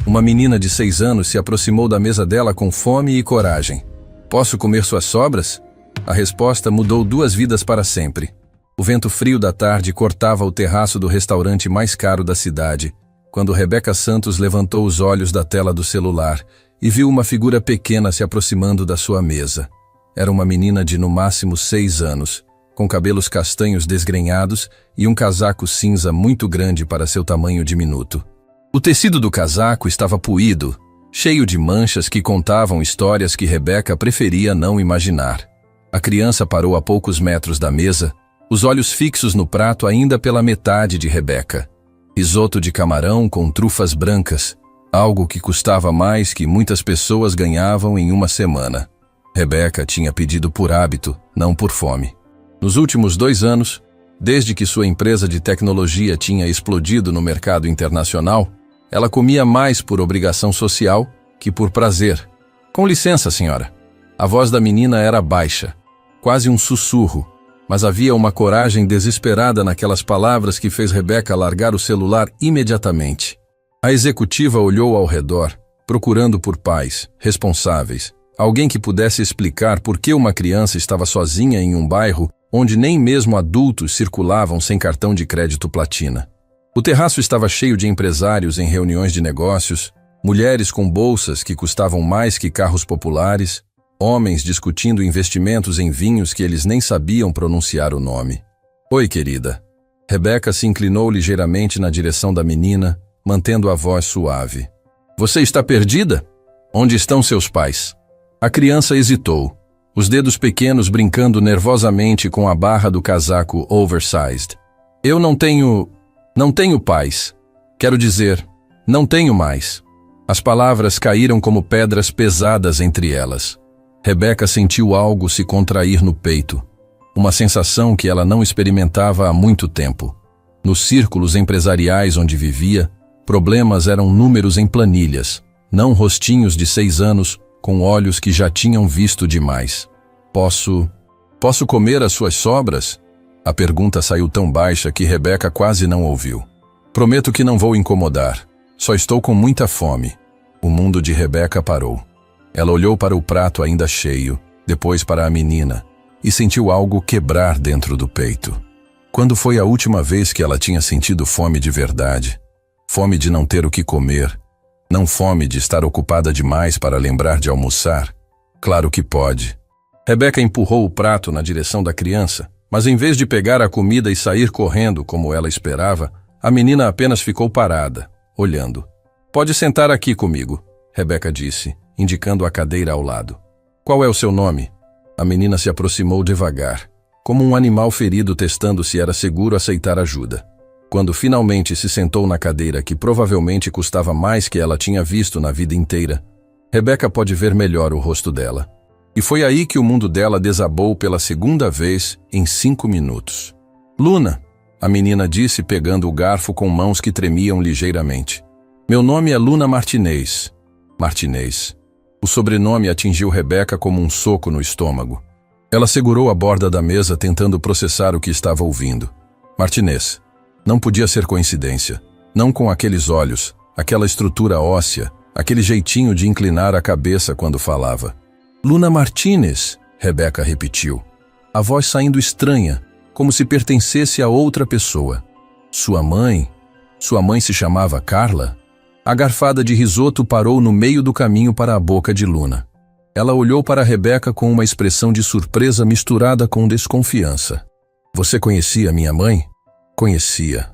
Uma menina de 6 anos se aproximou da mesa dela com fome e coragem. Posso comer suas sobras? A resposta mudou 2 vidas para sempre. O vento frio da tarde cortava o terraço do restaurante mais caro da cidade, quando Rebeca Santos levantou os olhos da tela do celular e viu uma figura pequena se aproximando da sua mesa. Era uma menina de no máximo 6 anos, com cabelos castanhos desgrenhados e um casaco cinza muito grande para seu tamanho diminuto. O tecido do casaco estava puído, cheio de manchas que contavam histórias que Rebeca preferia não imaginar. A criança parou a poucos metros da mesa, os olhos fixos no prato ainda pela metade de Rebeca. Risoto de camarão com trufas brancas, algo que custava mais que muitas pessoas ganhavam em uma semana. Rebeca tinha pedido por hábito, não por fome. Nos últimos 2 anos, desde que sua empresa de tecnologia tinha explodido no mercado internacional, ela comia mais por obrigação social que por prazer. Com licença, senhora. A voz da menina era baixa, quase um sussurro, mas havia uma coragem desesperada naquelas palavras que fez Rebeca largar o celular imediatamente. A executiva olhou ao redor, procurando por pais, responsáveis, alguém que pudesse explicar por que uma criança estava sozinha em um bairro onde nem mesmo adultos circulavam sem cartão de crédito platina. O terraço estava cheio de empresários em reuniões de negócios, mulheres com bolsas que custavam mais que carros populares, homens discutindo investimentos em vinhos que eles nem sabiam pronunciar o nome. Oi, querida. Rebeca se inclinou ligeiramente na direção da menina, mantendo a voz suave. Você está perdida? Onde estão seus pais? A criança hesitou, os dedos pequenos brincando nervosamente com a barra do casaco oversized. Eu não tenho pais. Quero dizer, não tenho mais. As palavras caíram como pedras pesadas entre elas. Rebeca sentiu algo se contrair no peito, uma sensação que ela não experimentava há muito tempo. Nos círculos empresariais onde vivia, problemas eram números em planilhas, não rostinhos de 6 anos com olhos que já tinham visto demais. Posso comer as suas sobras? A pergunta saiu tão baixa que Rebeca quase não ouviu. Prometo que não vou incomodar. Só estou com muita fome. O mundo de Rebeca parou. Ela olhou para o prato ainda cheio, depois para a menina, e sentiu algo quebrar dentro do peito. Quando foi a última vez que ela tinha sentido fome de verdade? Fome de não ter o que comer, não fome de estar ocupada demais para lembrar de almoçar? Claro que pode. Rebeca empurrou o prato na direção da criança, mas em vez de pegar a comida e sair correndo como ela esperava, a menina apenas ficou parada, olhando. Pode sentar aqui comigo, Rebeca disse, indicando a cadeira ao lado. Qual é o seu nome? A menina se aproximou devagar, como um animal ferido testando se era seguro aceitar ajuda. Quando finalmente se sentou na cadeira que provavelmente custava mais que ela tinha visto na vida inteira, Rebeca pôde ver melhor o rosto dela. E foi aí que o mundo dela desabou pela segunda vez em 5 minutos. Luna, a menina disse pegando o garfo com mãos que tremiam ligeiramente. Meu nome é Luna Martinez. Martinez. O sobrenome atingiu Rebeca como um soco no estômago. Ela segurou a borda da mesa tentando processar o que estava ouvindo. Martinez. Não podia ser coincidência. Não com aqueles olhos, aquela estrutura óssea, aquele jeitinho de inclinar a cabeça quando falava. Luna Martinez, Rebeca repetiu. A voz saindo estranha, como se pertencesse a outra pessoa. Sua mãe se chamava Carla? A garfada de risoto parou no meio do caminho para a boca de Luna. Ela olhou para Rebeca com uma expressão de surpresa misturada com desconfiança. Você conhecia minha mãe? Conhecia.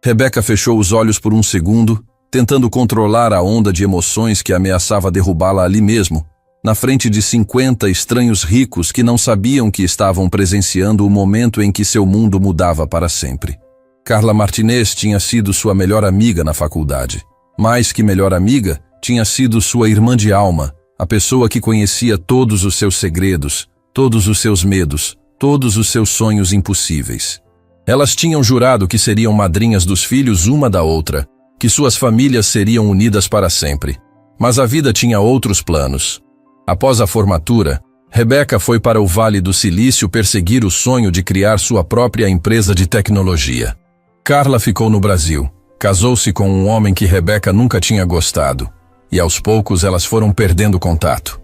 Rebeca fechou os olhos por um segundo, tentando controlar a onda de emoções que ameaçava derrubá-la ali mesmo, na frente de 50 estranhos ricos que não sabiam que estavam presenciando o momento em que seu mundo mudava para sempre. Carla Martinez tinha sido sua melhor amiga na faculdade. Mais que melhor amiga, tinha sido sua irmã de alma, a pessoa que conhecia todos os seus segredos, todos os seus medos, todos os seus sonhos impossíveis. Elas tinham jurado que seriam madrinhas dos filhos uma da outra, que suas famílias seriam unidas para sempre. Mas a vida tinha outros planos. Após a formatura, Rebeca foi para o Vale do Silício perseguir o sonho de criar sua própria empresa de tecnologia. Carla ficou no Brasil, Casou-se com um homem que Rebeca nunca tinha gostado, e aos poucos elas foram perdendo contato.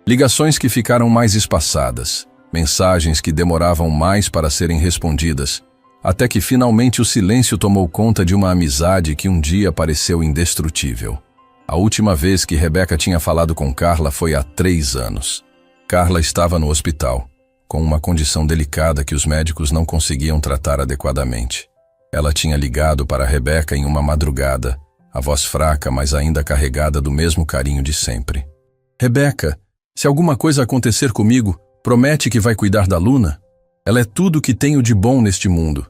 Ligações que ficaram mais espaçadas, mensagens que demoravam mais para serem respondidas, até que finalmente o silêncio tomou conta de uma amizade que um dia pareceu indestrutível. A última vez que Rebeca tinha falado com Carla foi há 3 anos. Carla estava no hospital, com uma condição delicada que os médicos não conseguiam tratar adequadamente. Ela tinha ligado para Rebeca em uma madrugada, a voz fraca, mas ainda carregada do mesmo carinho de sempre. Rebeca, se alguma coisa acontecer comigo, promete que vai cuidar da Luna? Ela é tudo que tenho de bom neste mundo.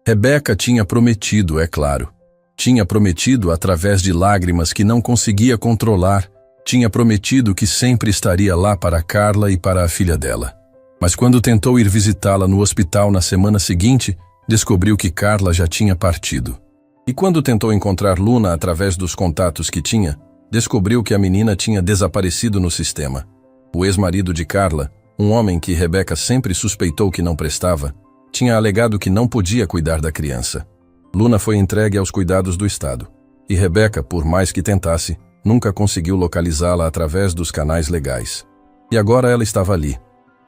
Rebeca tinha prometido, é claro. Tinha prometido através de lágrimas que não conseguia controlar. Tinha prometido que sempre estaria lá para Carla e para a filha dela. Mas quando tentou ir visitá-la no hospital na semana seguinte, descobriu que Carla já tinha partido. E quando tentou encontrar Luna através dos contatos que tinha, descobriu que a menina tinha desaparecido no sistema. O ex-marido de Carla, um homem que Rebeca sempre suspeitou que não prestava, tinha alegado que não podia cuidar da criança. Luna foi entregue aos cuidados do Estado. E Rebeca, por mais que tentasse, nunca conseguiu localizá-la através dos canais legais. E agora ela estava ali,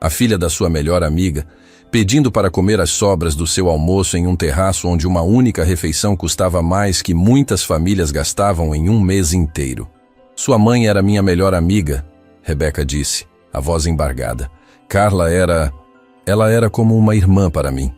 a filha da sua melhor amiga, pedindo para comer as sobras do seu almoço em um terraço onde uma única refeição custava mais que muitas famílias gastavam em um mês inteiro. Sua mãe era minha melhor amiga, Rebeca disse, a voz embargada. Carla ela era como uma irmã para mim.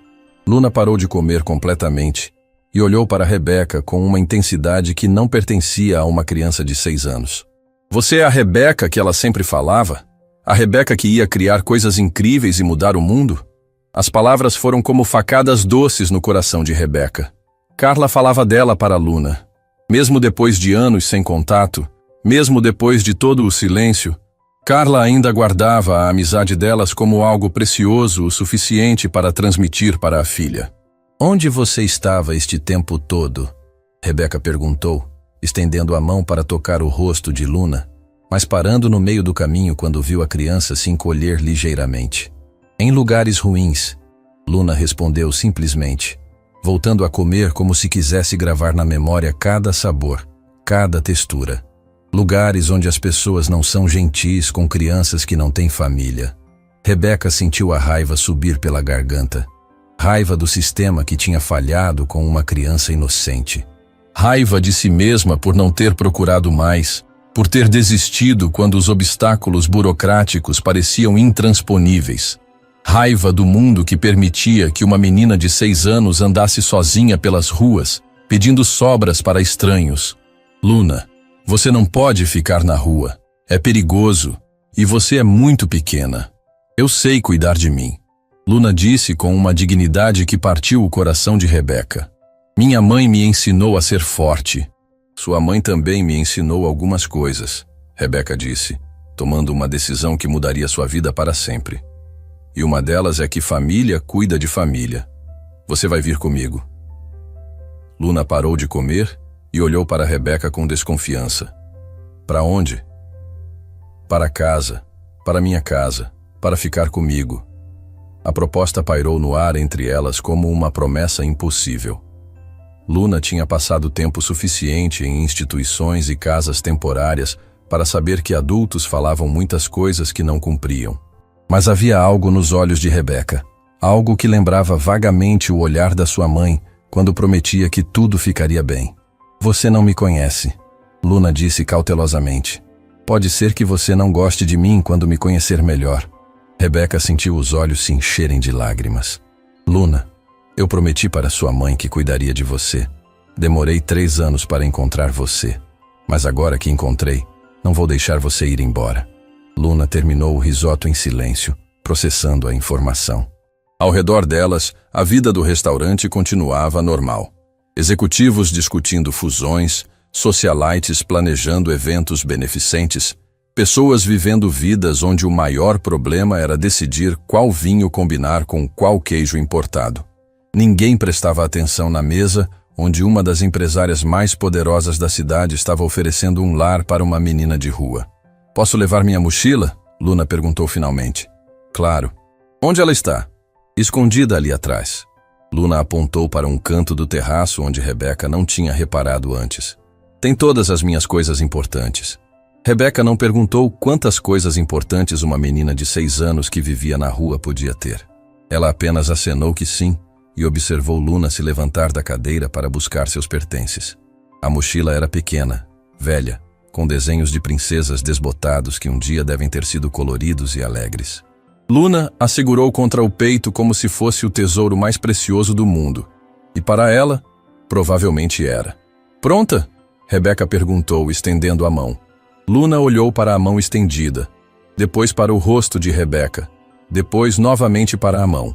Luna parou de comer completamente e olhou para Rebeca com uma intensidade que não pertencia a uma criança de 6 anos. Você é a Rebeca que ela sempre falava? A Rebeca que ia criar coisas incríveis e mudar o mundo? As palavras foram como facadas doces no coração de Rebeca. Carla falava dela para Luna. Mesmo depois de anos sem contato, mesmo depois de todo o silêncio, Carla ainda guardava a amizade delas como algo precioso o suficiente para transmitir para a filha. Onde você estava este tempo todo? Rebeca perguntou, estendendo a mão para tocar o rosto de Luna, mas parando no meio do caminho quando viu a criança se encolher ligeiramente. Em lugares ruins, Luna respondeu simplesmente, voltando a comer como se quisesse gravar na memória cada sabor, cada textura. Lugares onde as pessoas não são gentis com crianças que não têm família. Rebeca sentiu a raiva subir pela garganta. Raiva do sistema que tinha falhado com uma criança inocente. Raiva de si mesma por não ter procurado mais, por ter desistido quando os obstáculos burocráticos pareciam intransponíveis. Raiva do mundo que permitia que uma menina de 6 anos andasse sozinha pelas ruas, pedindo sobras para estranhos. Luna, você não pode ficar na rua. É perigoso. E você é muito pequena. Eu sei cuidar de mim. Luna disse com uma dignidade que partiu o coração de Rebeca. Minha mãe me ensinou a ser forte. Sua mãe também me ensinou algumas coisas, Rebeca disse, tomando uma decisão que mudaria sua vida para sempre. E uma delas é que família cuida de família. Você vai vir comigo. Luna parou de comer e olhou para Rebeca com desconfiança. Para onde? Para casa, para minha casa, para ficar comigo. A proposta pairou no ar entre elas como uma promessa impossível. Luna tinha passado tempo suficiente em instituições e casas temporárias para saber que adultos falavam muitas coisas que não cumpriam. Mas havia algo nos olhos de Rebeca, algo que lembrava vagamente o olhar da sua mãe quando prometia que tudo ficaria bem. Você não me conhece, Luna disse cautelosamente. Pode ser que você não goste de mim quando me conhecer melhor. Rebeca sentiu os olhos se encherem de lágrimas. Luna, eu prometi para sua mãe que cuidaria de você. Demorei 3 anos para encontrar você, mas agora que encontrei, não vou deixar você ir embora. Luna terminou o risoto em silêncio, processando a informação. Ao redor delas, a vida do restaurante continuava normal. Executivos discutindo fusões, socialites planejando eventos beneficentes, pessoas vivendo vidas onde o maior problema era decidir qual vinho combinar com qual queijo importado. Ninguém prestava atenção na mesa, onde uma das empresárias mais poderosas da cidade estava oferecendo um lar para uma menina de rua. Posso levar minha mochila? Luna perguntou finalmente. Claro. Onde ela está? Escondida ali atrás. Luna apontou para um canto do terraço onde Rebeca não tinha reparado antes. Tem todas as minhas coisas importantes. Rebeca não perguntou quantas coisas importantes uma menina de 6 anos que vivia na rua podia ter. Ela apenas acenou que sim e observou Luna se levantar da cadeira para buscar seus pertences. A mochila era pequena, velha, com desenhos de princesas desbotados que um dia devem ter sido coloridos e alegres. Luna a segurou contra o peito como se fosse o tesouro mais precioso do mundo. E para ela, provavelmente era. Pronta? Rebeca perguntou, estendendo a mão. Luna olhou para a mão estendida, depois para o rosto de Rebeca, depois novamente para a mão.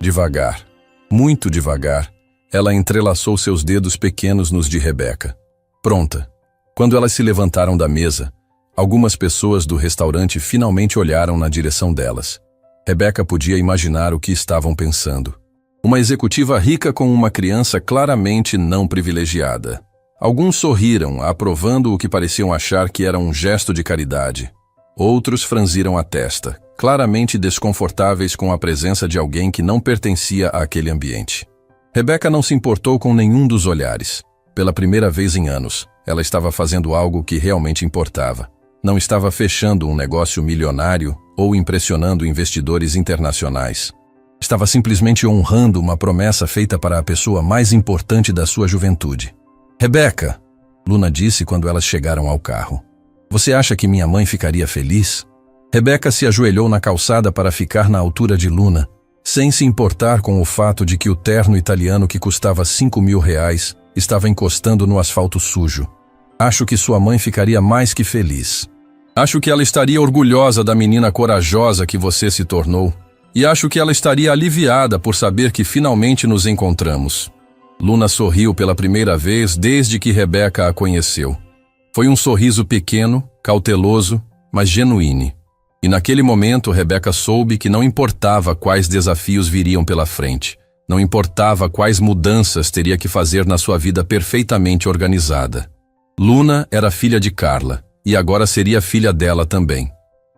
Devagar, muito devagar, ela entrelaçou seus dedos pequenos nos de Rebeca. Pronta. Quando elas se levantaram da mesa, algumas pessoas do restaurante finalmente olharam na direção delas. Rebeca podia imaginar o que estavam pensando. Uma executiva rica com uma criança claramente não privilegiada. Alguns sorriram, aprovando o que pareciam achar que era um gesto de caridade. Outros franziram a testa, claramente desconfortáveis com a presença de alguém que não pertencia àquele ambiente. Rebeca não se importou com nenhum dos olhares. Pela primeira vez em anos, ela estava fazendo algo que realmente importava. Não estava fechando um negócio milionário ou impressionando investidores internacionais. Estava simplesmente honrando uma promessa feita para a pessoa mais importante da sua juventude. Rebeca, Luna disse quando elas chegaram ao carro. Você acha que minha mãe ficaria feliz? Rebeca se ajoelhou na calçada para ficar na altura de Luna, sem se importar com o fato de que o terno italiano que custava R$5.000 estava encostando no asfalto sujo. Acho que sua mãe ficaria mais que feliz. Acho que ela estaria orgulhosa da menina corajosa que você se tornou. E acho que ela estaria aliviada por saber que finalmente nos encontramos. Luna sorriu pela primeira vez desde que Rebeca a conheceu. Foi um sorriso pequeno, cauteloso, mas genuíno. E naquele momento Rebeca soube que não importava quais desafios viriam pela frente. Não importava quais mudanças teria que fazer na sua vida perfeitamente organizada. Luna era filha de Carla, e agora seria filha dela também.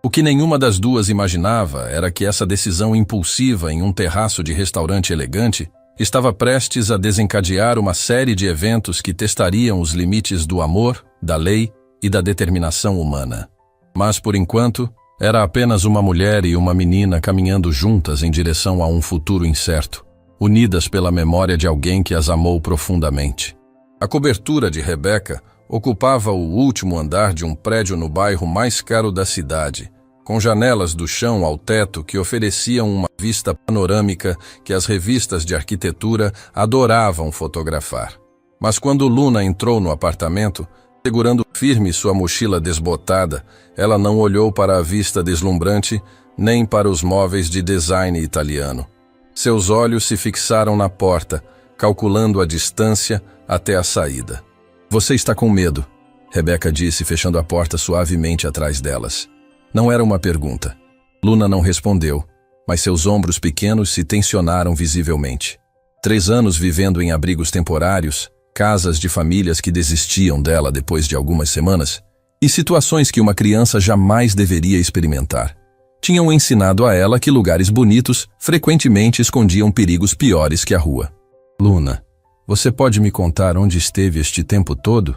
O que nenhuma das duas imaginava era que essa decisão impulsiva em um terraço de restaurante elegante estava prestes a desencadear uma série de eventos que testariam os limites do amor, da lei e da determinação humana. Mas, por enquanto, era apenas uma mulher e uma menina caminhando juntas em direção a um futuro incerto, unidas pela memória de alguém que as amou profundamente. A cobertura de Rebeca ocupava o último andar de um prédio no bairro mais caro da cidade, com janelas do chão ao teto que ofereciam uma vista panorâmica que as revistas de arquitetura adoravam fotografar. Mas quando Luna entrou no apartamento, segurando firme sua mochila desbotada, ela não olhou para a vista deslumbrante nem para os móveis de design italiano. Seus olhos se fixaram na porta, calculando a distância até a saída. Você está com medo, Rebeca disse, fechando a porta suavemente atrás delas. Não era uma pergunta. Luna não respondeu, mas seus ombros pequenos se tensionaram visivelmente. 3 anos vivendo em abrigos temporários, casas de famílias que desistiam dela depois de algumas semanas, e situações que uma criança jamais deveria experimentar. Tinham ensinado a ela que lugares bonitos frequentemente escondiam perigos piores que a rua. Luna, você pode me contar onde esteve este tempo todo?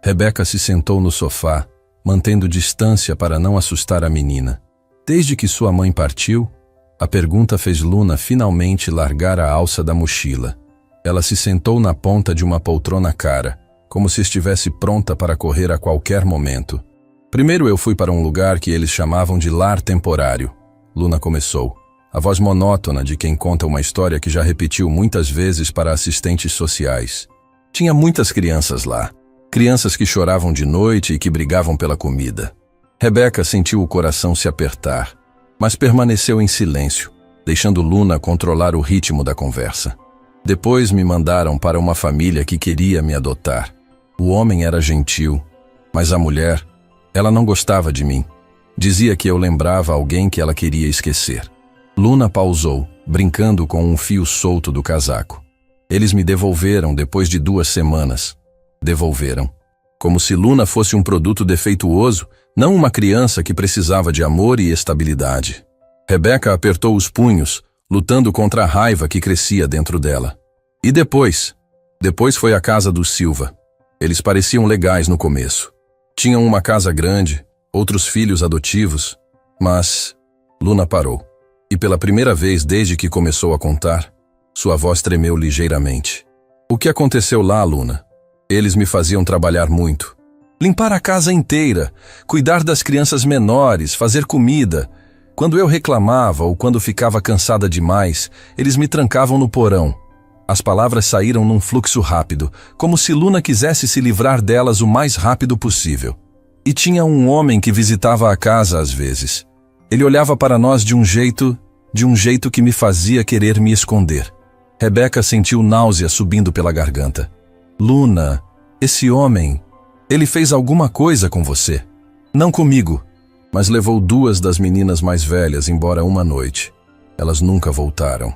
Rebeca se sentou no sofá, mantendo distância para não assustar a menina. Desde que sua mãe partiu, a pergunta fez Luna finalmente largar a alça da mochila. Ela se sentou na ponta de uma poltrona cara, como se estivesse pronta para correr a qualquer momento. Primeiro eu fui para um lugar que eles chamavam de lar temporário. Luna começou, a voz monótona de quem conta uma história que já repetiu muitas vezes para assistentes sociais. Tinha muitas crianças lá. Crianças que choravam de noite e que brigavam pela comida. Rebeca sentiu o coração se apertar, mas permaneceu em silêncio, deixando Luna controlar o ritmo da conversa. Depois me mandaram para uma família que queria me adotar. O homem era gentil, mas a mulher, ela não gostava de mim. Dizia que eu lembrava alguém que ela queria esquecer. Luna pausou, brincando com um fio solto do casaco. Eles me devolveram depois de 2 semanas. Devolveram. Como se Luna fosse um produto defeituoso, não uma criança que precisava de amor e estabilidade. Rebeca apertou os punhos, lutando contra a raiva que crescia dentro dela. E depois? Depois foi a casa dos Silva. Eles pareciam legais no começo. Tinham uma casa grande, outros filhos adotivos, mas Luna parou. E pela primeira vez desde que começou a contar, sua voz tremeu ligeiramente. O que aconteceu lá, Luna? Eles me faziam trabalhar muito. Limpar a casa inteira, cuidar das crianças menores, fazer comida. Quando eu reclamava ou quando ficava cansada demais, eles me trancavam no porão. As palavras saíram num fluxo rápido, como se Luna quisesse se livrar delas o mais rápido possível. E tinha um homem que visitava a casa às vezes. Ele olhava para nós de um jeito que me fazia querer me esconder. Rebeca sentiu náusea subindo pela garganta. Luna, esse homem, ele fez alguma coisa com você. Não comigo, mas levou 2 das meninas mais velhas embora uma noite. Elas nunca voltaram.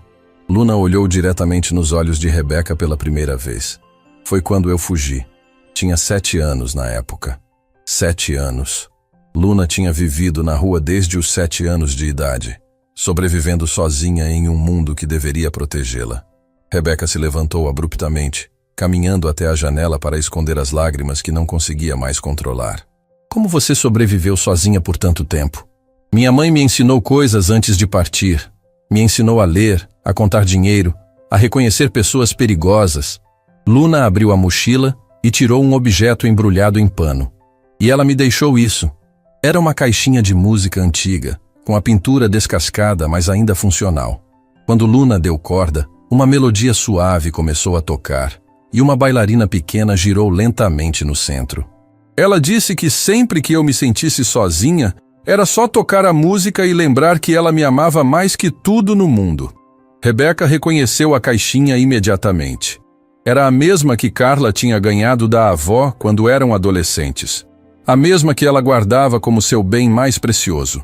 Luna olhou diretamente nos olhos de Rebeca pela primeira vez. Foi quando eu fugi. Tinha 7 anos na época. 7 anos. Luna tinha vivido na rua desde os 7 anos de idade, sobrevivendo sozinha em um mundo que deveria protegê-la. Rebeca se levantou abruptamente, caminhando até a janela para esconder as lágrimas que não conseguia mais controlar. Como você sobreviveu sozinha por tanto tempo? Minha mãe me ensinou coisas antes de partir. Me ensinou a ler, a contar dinheiro, a reconhecer pessoas perigosas. Luna abriu a mochila e tirou um objeto embrulhado em pano. E ela me deixou isso. Era uma caixinha de música antiga, com a pintura descascada, mas ainda funcional. Quando Luna deu corda, uma melodia suave começou a tocar, e uma bailarina pequena girou lentamente no centro. Ela disse que sempre que eu me sentisse sozinha, era só tocar a música e lembrar que ela me amava mais que tudo no mundo. Rebeca reconheceu a caixinha imediatamente. Era a mesma que Carla tinha ganhado da avó quando eram adolescentes. A mesma que ela guardava como seu bem mais precioso.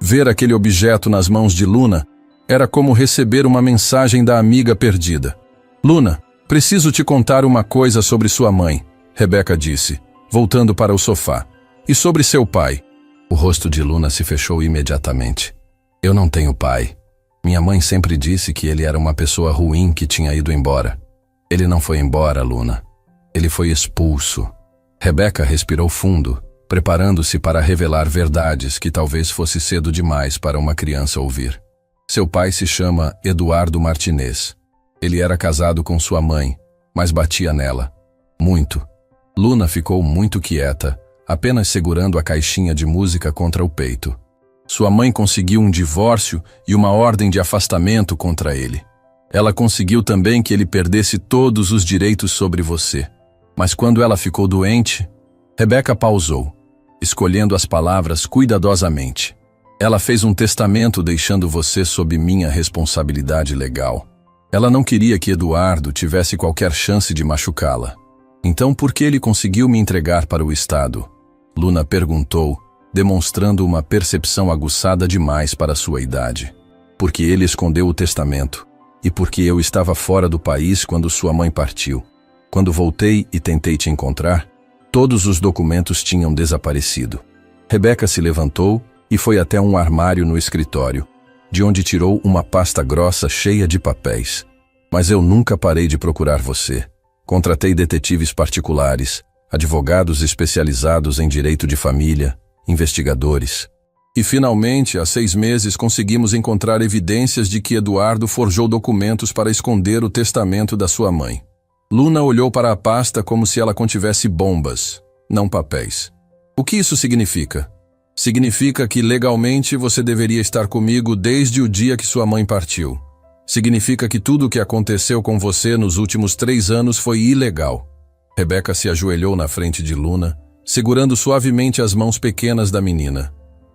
Ver aquele objeto nas mãos de Luna era como receber uma mensagem da amiga perdida. Luna, preciso te contar uma coisa sobre sua mãe, Rebeca disse, voltando para o sofá. E sobre seu pai. O rosto de Luna se fechou imediatamente. Eu não tenho pai. Minha mãe sempre disse que ele era uma pessoa ruim que tinha ido embora. Ele não foi embora, Luna. Ele foi expulso. Rebeca respirou fundo, preparando-se para revelar verdades que talvez fosse cedo demais para uma criança ouvir. Seu pai se chama Eduardo Martinez. Ele era casado com sua mãe, mas batia nela. Muito. Luna ficou muito quieta, apenas segurando a caixinha de música contra o peito. Sua mãe conseguiu um divórcio e uma ordem de afastamento contra ele. Ela conseguiu também que ele perdesse todos os direitos sobre você. Mas quando ela ficou doente, Rebeca pausou, escolhendo as palavras cuidadosamente. Ela fez um testamento deixando você sob minha responsabilidade legal. Ela não queria que Eduardo tivesse qualquer chance de machucá-la. Então por que ele conseguiu me entregar para o Estado? Luna perguntou, demonstrando uma percepção aguçada demais para sua idade. Porque ele escondeu o testamento, e porque eu estava fora do país quando sua mãe partiu. Quando voltei e tentei te encontrar, todos os documentos tinham desaparecido. Rebeca se levantou e foi até um armário no escritório, de onde tirou uma pasta grossa cheia de papéis. Mas eu nunca parei de procurar você. Contratei detetives particulares, advogados especializados em direito de família, investigadores. E finalmente, há 6 meses, conseguimos encontrar evidências de que Eduardo forjou documentos para esconder o testamento da sua mãe. Luna olhou para a pasta como se ela contivesse bombas, não papéis. O que isso significa? Significa que legalmente você deveria estar comigo desde o dia que sua mãe partiu. Significa que tudo o que aconteceu com você nos últimos 3 anos foi ilegal. Rebeca se ajoelhou na frente de Luna, segurando suavemente as mãos pequenas da menina.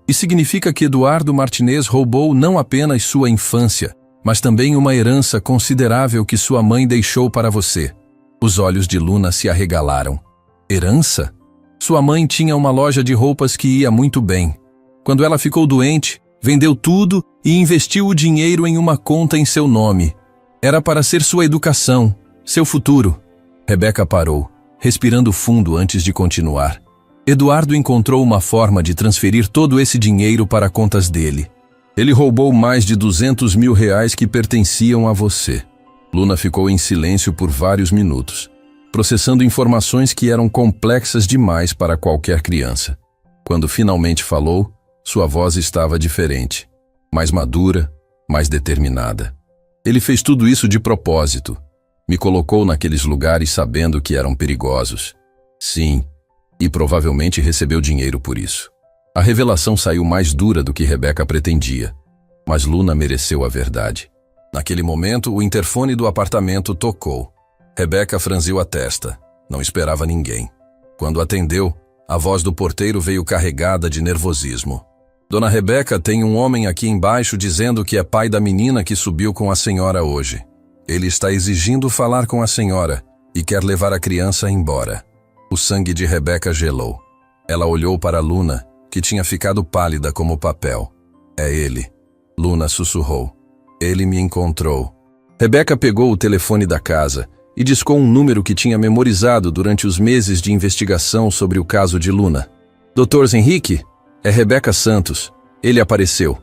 E significa que Eduardo Martinez roubou não apenas sua infância, mas também uma herança considerável que sua mãe deixou para você. Os olhos de Luna se arregalaram. Herança? Sua mãe tinha uma loja de roupas que ia muito bem. Quando ela ficou doente, vendeu tudo e investiu o dinheiro em uma conta em seu nome. Era para ser sua educação, seu futuro. Rebeca parou, respirando fundo antes de continuar. Eduardo encontrou uma forma de transferir todo esse dinheiro para contas dele. Ele roubou mais de R$200 mil que pertenciam a você. Luna ficou em silêncio por vários minutos, processando informações que eram complexas demais para qualquer criança. Quando finalmente falou, sua voz estava diferente, mais madura, mais determinada. Ele fez tudo isso de propósito. Me colocou naqueles lugares sabendo que eram perigosos. Sim, e provavelmente recebeu dinheiro por isso. A revelação saiu mais dura do que Rebeca pretendia, mas Luna mereceu a verdade. Naquele momento, o interfone do apartamento tocou. Rebeca franziu a testa. Não esperava ninguém. Quando atendeu, a voz do porteiro veio carregada de nervosismo. Dona Rebeca, tem um homem aqui embaixo dizendo que é pai da menina que subiu com a senhora hoje. Ele está exigindo falar com a senhora e quer levar a criança embora. O sangue de Rebeca gelou. Ela olhou para Luna, que tinha ficado pálida como papel. É ele. Luna sussurrou. Ele me encontrou. Rebeca pegou o telefone da casa e discou um número que tinha memorizado durante os meses de investigação sobre o caso de Luna. Dr. Henrique? É Rebeca Santos. Ele apareceu.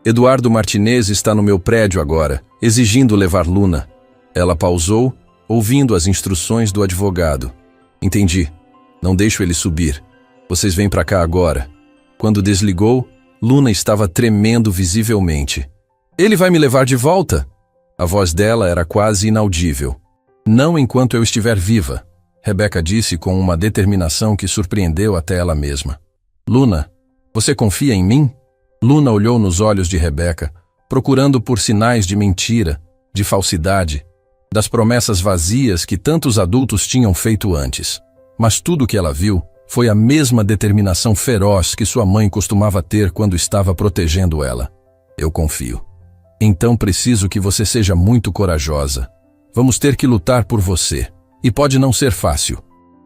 Eduardo Martinez está no meu prédio agora, exigindo levar Luna. Ela pausou, ouvindo as instruções do advogado. Entendi. Não deixo ele subir. Vocês vêm para cá agora. Quando desligou, Luna estava tremendo visivelmente. Ele vai me levar de volta? A voz dela era quase inaudível. Não enquanto eu estiver viva, Rebeca disse com uma determinação que surpreendeu até ela mesma. Luna, você confia em mim? Luna olhou nos olhos de Rebeca, procurando por sinais de mentira, de falsidade, das promessas vazias que tantos adultos tinham feito antes. Mas tudo o que ela viu foi a mesma determinação feroz que sua mãe costumava ter quando estava protegendo ela. Eu confio. Então preciso que você seja muito corajosa. Vamos ter que lutar por você. E pode não ser fácil.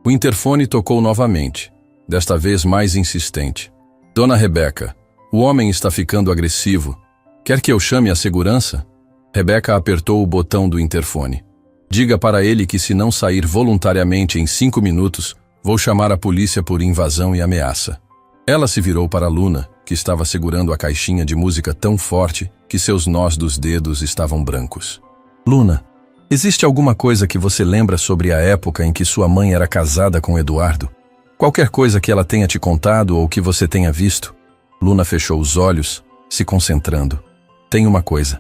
O interfone tocou novamente, desta vez mais insistente. Dona Rebeca, o homem está ficando agressivo. Quer que eu chame a segurança? Rebeca apertou o botão do interfone. Diga para ele que se não sair voluntariamente em 5 minutos, vou chamar a polícia por invasão e ameaça. Ela se virou para Luna, que estava segurando a caixinha de música tão forte que seus nós dos dedos estavam brancos. Luna, existe alguma coisa que você lembra sobre a época em que sua mãe era casada com Eduardo? Qualquer coisa que ela tenha te contado ou que você tenha visto? Luna fechou os olhos, se concentrando. Tem uma coisa.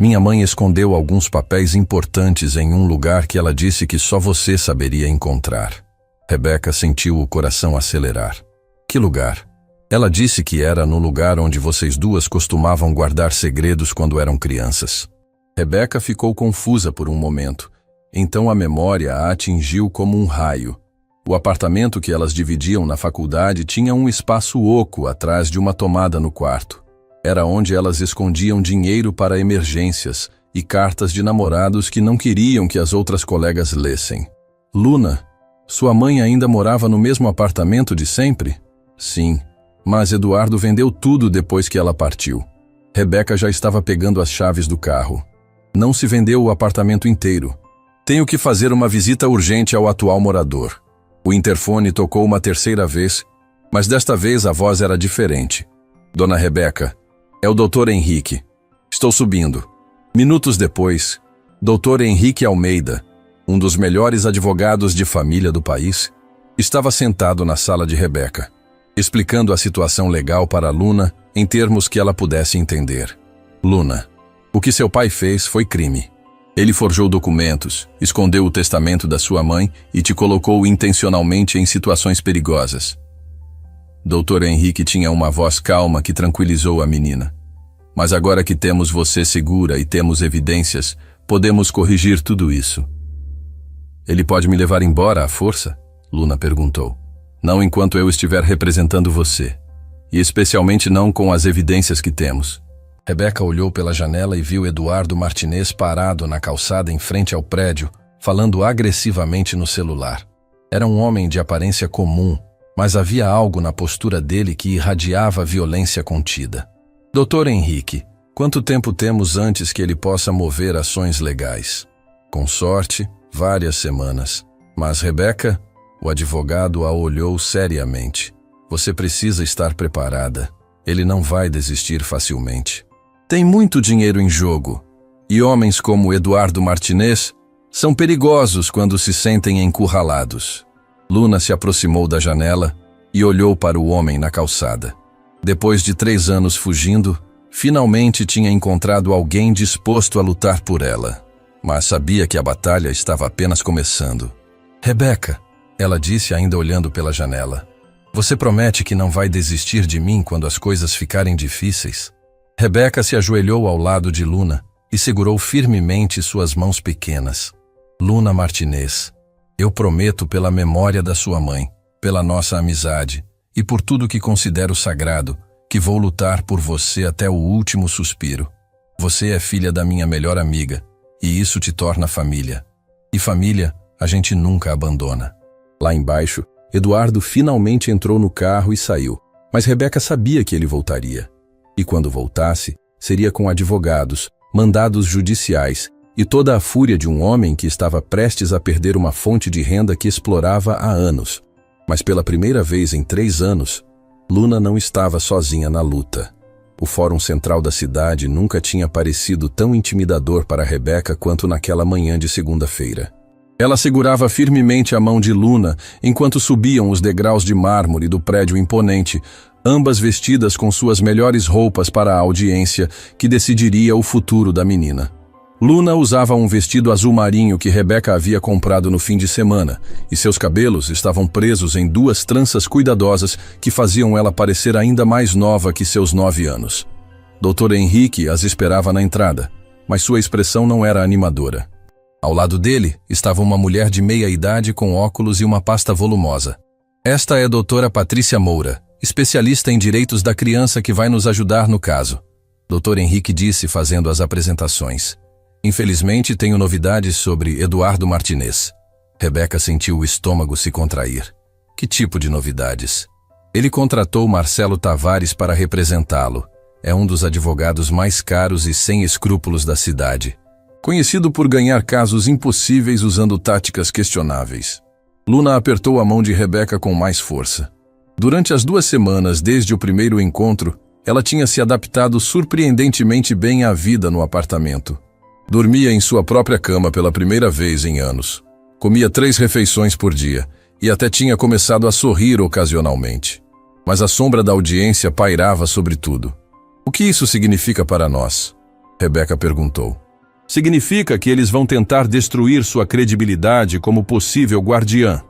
Minha mãe escondeu alguns papéis importantes em um lugar que ela disse que só você saberia encontrar. Rebeca sentiu o coração acelerar. Que lugar? Ela disse que era no lugar onde vocês duas costumavam guardar segredos quando eram crianças. Rebeca ficou confusa por um momento. Então a memória a atingiu como um raio. O apartamento que elas dividiam na faculdade tinha um espaço oco atrás de uma tomada no quarto. Era onde elas escondiam dinheiro para emergências e cartas de namorados que não queriam que as outras colegas lessem. Luna, sua mãe ainda morava no mesmo apartamento de sempre? Sim, mas Eduardo vendeu tudo depois que ela partiu. Rebeca já estava pegando as chaves do carro. Não se vendeu o apartamento inteiro. Tenho que fazer uma visita urgente ao atual morador. O interfone tocou uma terceira vez, mas desta vez a voz era diferente. Dona Rebeca, é o Dr. Henrique. Estou subindo. Minutos depois, Dr. Henrique Almeida, um dos melhores advogados de família do país, estava sentado na sala de Rebeca, explicando a situação legal para Luna em termos que ela pudesse entender. Luna, o que seu pai fez foi crime. Ele forjou documentos, escondeu o testamento da sua mãe e te colocou intencionalmente em situações perigosas. Dr. Henrique tinha uma voz calma que tranquilizou a menina. Mas agora que temos você segura e temos evidências, podemos corrigir tudo isso. Ele pode me levar embora à força? Luna perguntou. Não enquanto eu estiver representando você. E especialmente não com as evidências que temos. Rebeca olhou pela janela e viu Eduardo Martinez parado na calçada em frente ao prédio, falando agressivamente no celular. Era um homem de aparência comum, mas havia algo na postura dele que irradiava violência contida. Dr. Henrique, quanto tempo temos antes que ele possa mover ações legais? Com sorte, várias semanas. Mas Rebeca, o advogado a olhou seriamente. Você precisa estar preparada. Ele não vai desistir facilmente. Tem muito dinheiro em jogo, e homens como Eduardo Martinez são perigosos quando se sentem encurralados. Luna se aproximou da janela e olhou para o homem na calçada. Depois de 3 anos fugindo, finalmente tinha encontrado alguém disposto a lutar por ela. Mas sabia que a batalha estava apenas começando. Rebeca, ela disse ainda olhando pela janela. Você promete que não vai desistir de mim quando as coisas ficarem difíceis? Rebeca se ajoelhou ao lado de Luna e segurou firmemente suas mãos pequenas. Luna Martinez, eu prometo pela memória da sua mãe, pela nossa amizade e por tudo que considero sagrado, que vou lutar por você até o último suspiro. Você é filha da minha melhor amiga, e isso te torna família. E família, a gente nunca abandona. Lá embaixo, Eduardo finalmente entrou no carro e saiu, mas Rebeca sabia que ele voltaria. E quando voltasse, seria com advogados, mandados judiciais e toda a fúria de um homem que estava prestes a perder uma fonte de renda que explorava há anos. Mas pela primeira vez em 3 anos, Luna não estava sozinha na luta. O Fórum Central da cidade nunca tinha parecido tão intimidador para Rebeca quanto naquela manhã de segunda-feira. Ela segurava firmemente a mão de Luna enquanto subiam os degraus de mármore do prédio imponente, ambas vestidas com suas melhores roupas para a audiência que decidiria o futuro da menina. Luna usava um vestido azul marinho que Rebeca havia comprado no fim de semana, e seus cabelos estavam presos em 2 tranças cuidadosas que faziam ela parecer ainda mais nova que seus 9 anos. Dr. Henrique as esperava na entrada, mas sua expressão não era animadora. Ao lado dele estava uma mulher de meia idade com óculos e uma pasta volumosa. Esta é a doutora Patrícia Moura, especialista em direitos da criança que vai nos ajudar no caso. Dr. Henrique disse fazendo as apresentações. Infelizmente tenho novidades sobre Eduardo Martinez. Rebeca sentiu o estômago se contrair. Que tipo de novidades? Ele contratou Marcelo Tavares para representá-lo. É um dos advogados mais caros e sem escrúpulos da cidade. Conhecido por ganhar casos impossíveis usando táticas questionáveis. Luna apertou a mão de Rebeca com mais força. Durante as 2 semanas desde o primeiro encontro, ela tinha se adaptado surpreendentemente bem à vida no apartamento. Dormia em sua própria cama pela primeira vez em anos. Comia 3 refeições por dia e até tinha começado a sorrir ocasionalmente. Mas a sombra da audiência pairava sobre tudo. O que isso significa para nós? Rebeca perguntou. Significa que eles vão tentar destruir sua credibilidade como possível guardiã.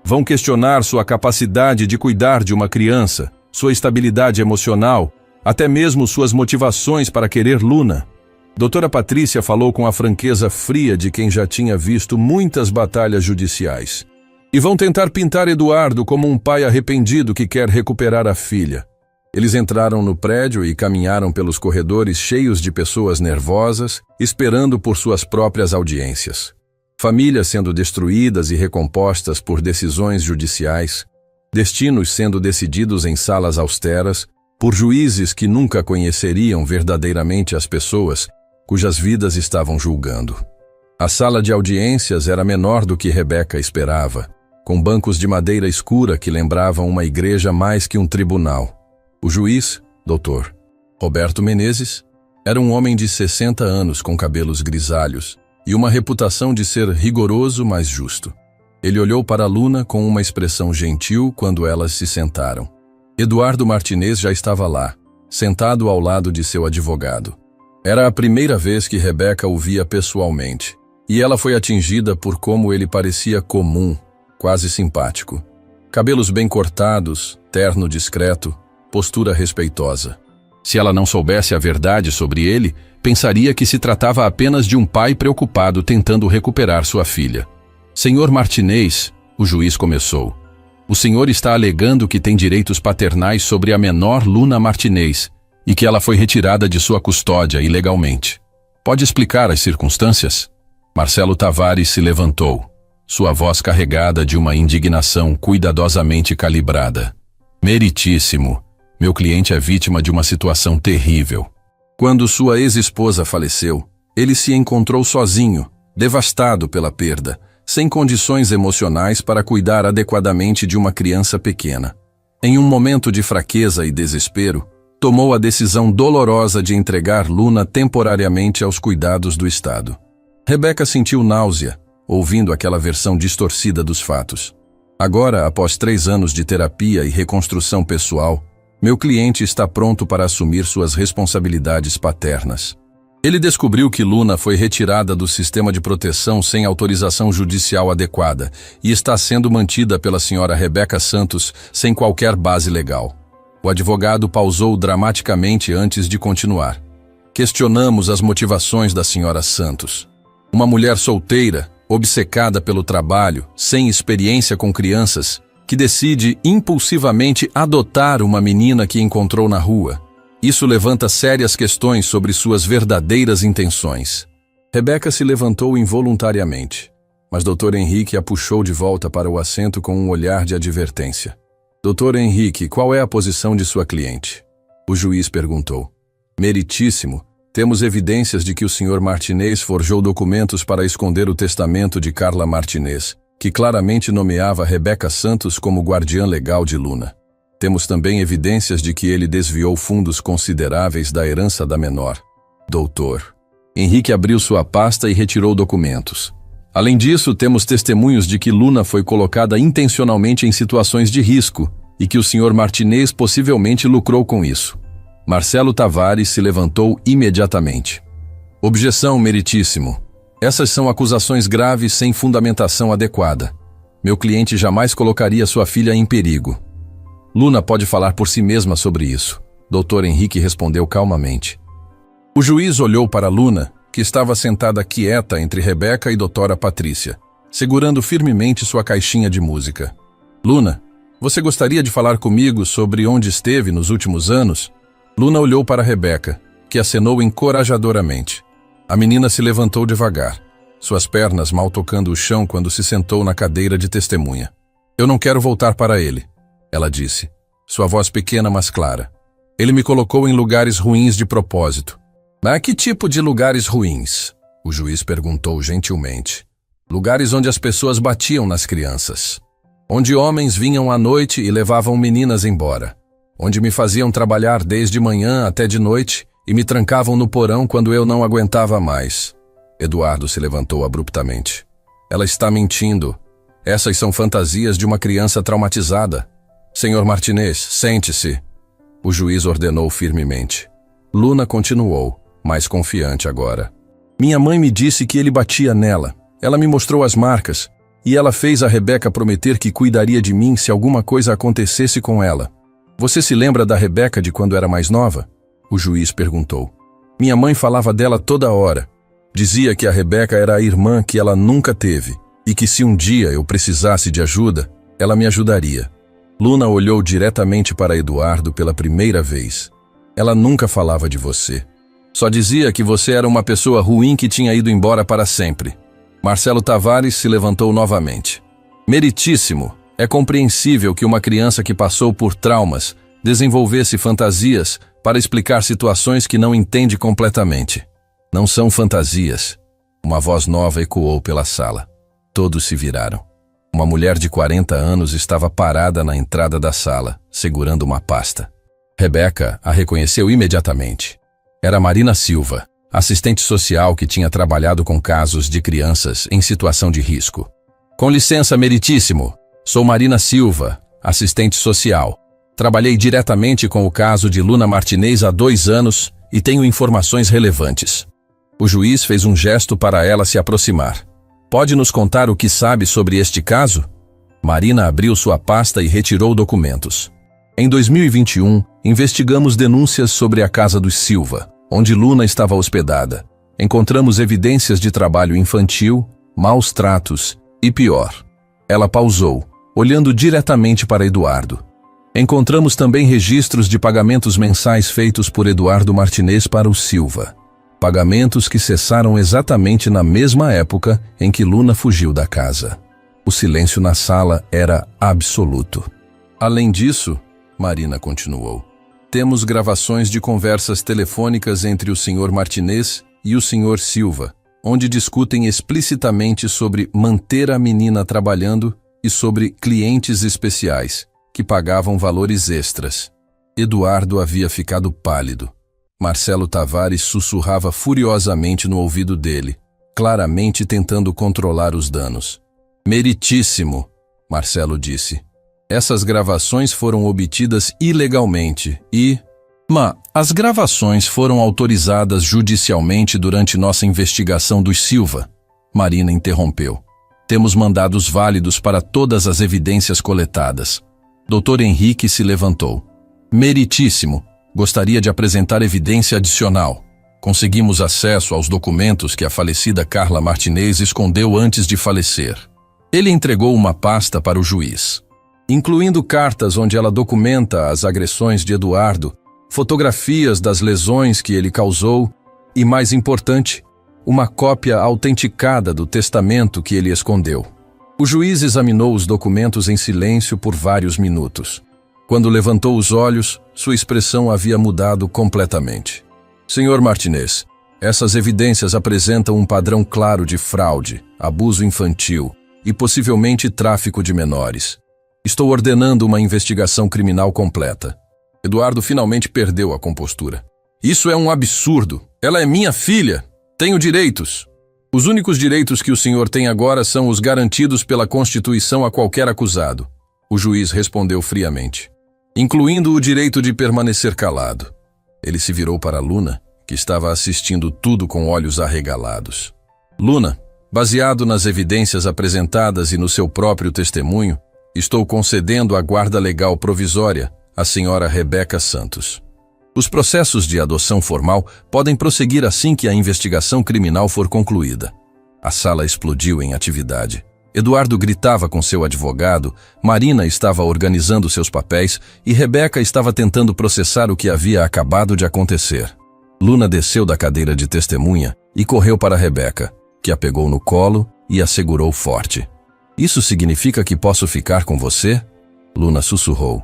Vão questionar sua capacidade de cuidar de uma criança, sua estabilidade emocional, até mesmo suas motivações para querer Luna. Doutora Patrícia falou com a franqueza fria de quem já tinha visto muitas batalhas judiciais. E vão tentar pintar Eduardo como um pai arrependido que quer recuperar a filha. Eles entraram no prédio e caminharam pelos corredores cheios de pessoas nervosas, esperando por suas próprias audiências. Famílias sendo destruídas e recompostas por decisões judiciais, destinos sendo decididos em salas austeras, por juízes que nunca conheceriam verdadeiramente as pessoas cujas vidas estavam julgando. A sala de audiências era menor do que Rebeca esperava, com bancos de madeira escura que lembravam uma igreja mais que um tribunal. O juiz, Dr. Roberto Menezes, era um homem de 60 anos com cabelos grisalhos e uma reputação de ser rigoroso, mas justo. Ele olhou para Luna com uma expressão gentil quando elas se sentaram. Eduardo Martinez já estava lá, sentado ao lado de seu advogado. Era a primeira vez que Rebeca o via pessoalmente, e ela foi atingida por como ele parecia comum, quase simpático. Cabelos bem cortados, terno discreto, postura respeitosa. Se ela não soubesse a verdade sobre ele, pensaria que se tratava apenas de um pai preocupado tentando recuperar sua filha. Senhor Martinez, o juiz começou. O senhor está alegando que tem direitos paternais sobre a menor Luna Martinez e que ela foi retirada de sua custódia ilegalmente. Pode explicar as circunstâncias? Marcelo Tavares se levantou, sua voz carregada de uma indignação cuidadosamente calibrada. Meritíssimo. Meu cliente é vítima de uma situação terrível. Quando sua ex-esposa faleceu, ele se encontrou sozinho, devastado pela perda, sem condições emocionais para cuidar adequadamente de uma criança pequena. Em um momento de fraqueza e desespero, tomou a decisão dolorosa de entregar Luna temporariamente aos cuidados do Estado. Rebeca sentiu náusea, ouvindo aquela versão distorcida dos fatos. Agora, após 3 anos de terapia e reconstrução pessoal, meu cliente está pronto para assumir suas responsabilidades paternas. Ele descobriu que Luna foi retirada do sistema de proteção sem autorização judicial adequada e está sendo mantida pela senhora Rebeca Santos sem qualquer base legal. O advogado pausou dramaticamente antes de continuar. Questionamos as motivações da senhora Santos. Uma mulher solteira, obcecada pelo trabalho, sem experiência com crianças, que decide impulsivamente adotar uma menina que encontrou na rua. Isso levanta sérias questões sobre suas verdadeiras intenções. Rebeca se levantou involuntariamente, mas Dr. Henrique a puxou de volta para o assento com um olhar de advertência. Dr. Henrique, qual é a posição de sua cliente? O juiz perguntou. Meritíssimo, temos evidências de que o Sr. Martinez forjou documentos para esconder o testamento de Carla Martinez, que claramente nomeava Rebeca Santos como guardiã legal de Luna. Temos também evidências de que ele desviou fundos consideráveis da herança da menor. Doutor. Henrique abriu sua pasta e retirou documentos. Além disso, temos testemunhos de que Luna foi colocada intencionalmente em situações de risco e que o Sr. Martinez possivelmente lucrou com isso. Marcelo Tavares se levantou imediatamente. Objeção, meritíssimo. Essas são acusações graves sem fundamentação adequada. Meu cliente jamais colocaria sua filha em perigo. Luna pode falar por si mesma sobre isso. Dr. Henrique respondeu calmamente. O juiz olhou para Luna, que estava sentada quieta entre Rebeca e doutora Patrícia, segurando firmemente sua caixinha de música. Luna, você gostaria de falar comigo sobre onde esteve nos últimos anos? Luna olhou para Rebeca, que acenou encorajadoramente. A menina se levantou devagar, suas pernas mal tocando o chão quando se sentou na cadeira de testemunha. Eu não quero voltar para ele, ela disse, sua voz pequena mas clara. Ele me colocou em lugares ruins de propósito. Ah, que tipo de lugares ruins? O juiz perguntou gentilmente. Lugares onde as pessoas batiam nas crianças. Onde homens vinham à noite e levavam meninas embora. Onde me faziam trabalhar desde manhã até de noite e me trancavam no porão quando eu não aguentava mais. Eduardo se levantou abruptamente. Ela está mentindo. Essas são fantasias de uma criança traumatizada. Senhor Martinez, sente-se. O juiz ordenou firmemente. Luna continuou, mais confiante agora. Minha mãe me disse que ele batia nela. Ela me mostrou as marcas. E ela fez a Rebeca prometer que cuidaria de mim se alguma coisa acontecesse com ela. Você se lembra da Rebeca de quando era mais nova? O juiz perguntou. Minha mãe falava dela toda hora. Dizia que a Rebeca era a irmã que ela nunca teve e que se um dia eu precisasse de ajuda, ela me ajudaria. Luna olhou diretamente para Eduardo pela primeira vez. Ela nunca falava de você. Só dizia que você era uma pessoa ruim que tinha ido embora para sempre. Marcelo Tavares se levantou novamente. Meritíssimo, é compreensível que uma criança que passou por traumas desenvolvesse fantasias para explicar situações que não entende completamente. Não são fantasias. Uma voz nova ecoou pela sala. Todos se viraram. Uma mulher de 40 anos estava parada na entrada da sala, segurando uma pasta. Rebeca a reconheceu imediatamente. Era Marina Silva, assistente social que tinha trabalhado com casos de crianças em situação de risco. Com licença, meritíssimo. Sou Marina Silva, assistente social. Trabalhei diretamente com o caso de Luna Martinez há 2 anos e tenho informações relevantes. O juiz fez um gesto para ela se aproximar. Pode nos contar o que sabe sobre este caso? Marina abriu sua pasta e retirou documentos. Em 2021, investigamos denúncias sobre a casa dos Silva, onde Luna estava hospedada. Encontramos evidências de trabalho infantil, maus tratos e pior. Ela pausou, olhando diretamente para Eduardo. Encontramos também registros de pagamentos mensais feitos por Eduardo Martinez para o Silva. Pagamentos que cessaram exatamente na mesma época em que Luna fugiu da casa. O silêncio na sala era absoluto. Além disso, Marina continuou, temos gravações de conversas telefônicas entre o Sr. Martinez e o Sr. Silva, onde discutem explicitamente sobre manter a menina trabalhando e sobre clientes especiais, que pagavam valores extras. Eduardo havia ficado pálido. Marcelo Tavares sussurrava furiosamente no ouvido dele, claramente tentando controlar os danos. Meritíssimo, Marcelo disse. Essas gravações foram obtidas ilegalmente e... as gravações foram autorizadas judicialmente durante nossa investigação dos Silva, Marina interrompeu. Temos mandados válidos para todas as evidências coletadas. Dr. Henrique se levantou. Meritíssimo, gostaria de apresentar evidência adicional. Conseguimos acesso aos documentos que a falecida Carla Martinez escondeu antes de falecer. Ele entregou uma pasta para o juiz, incluindo cartas onde ela documenta as agressões de Eduardo, fotografias das lesões que ele causou e, mais importante, uma cópia autenticada do testamento que ele escondeu. O juiz examinou os documentos em silêncio por vários minutos. Quando levantou os olhos, sua expressão havia mudado completamente. Senhor Martinez, essas evidências apresentam um padrão claro de fraude, abuso infantil e possivelmente tráfico de menores. Estou ordenando uma investigação criminal completa. Eduardo finalmente perdeu a compostura. Isso é um absurdo. Ela é minha filha. Tenho direitos. Os únicos direitos que o senhor tem agora são os garantidos pela Constituição a qualquer acusado. O juiz respondeu friamente, incluindo o direito de permanecer calado. Ele se virou para Luna, que estava assistindo tudo com olhos arregalados. Luna, baseado nas evidências apresentadas e no seu próprio testemunho, estou concedendo a guarda legal provisória à senhora Rebeca Santos. Os processos de adoção formal podem prosseguir assim que a investigação criminal for concluída. A sala explodiu em atividade. Eduardo gritava com seu advogado, Marina estava organizando seus papéis e Rebeca estava tentando processar o que havia acabado de acontecer. Luna desceu da cadeira de testemunha e correu para Rebeca, que a pegou no colo e a segurou forte. Isso significa que posso ficar com você? Luna sussurrou.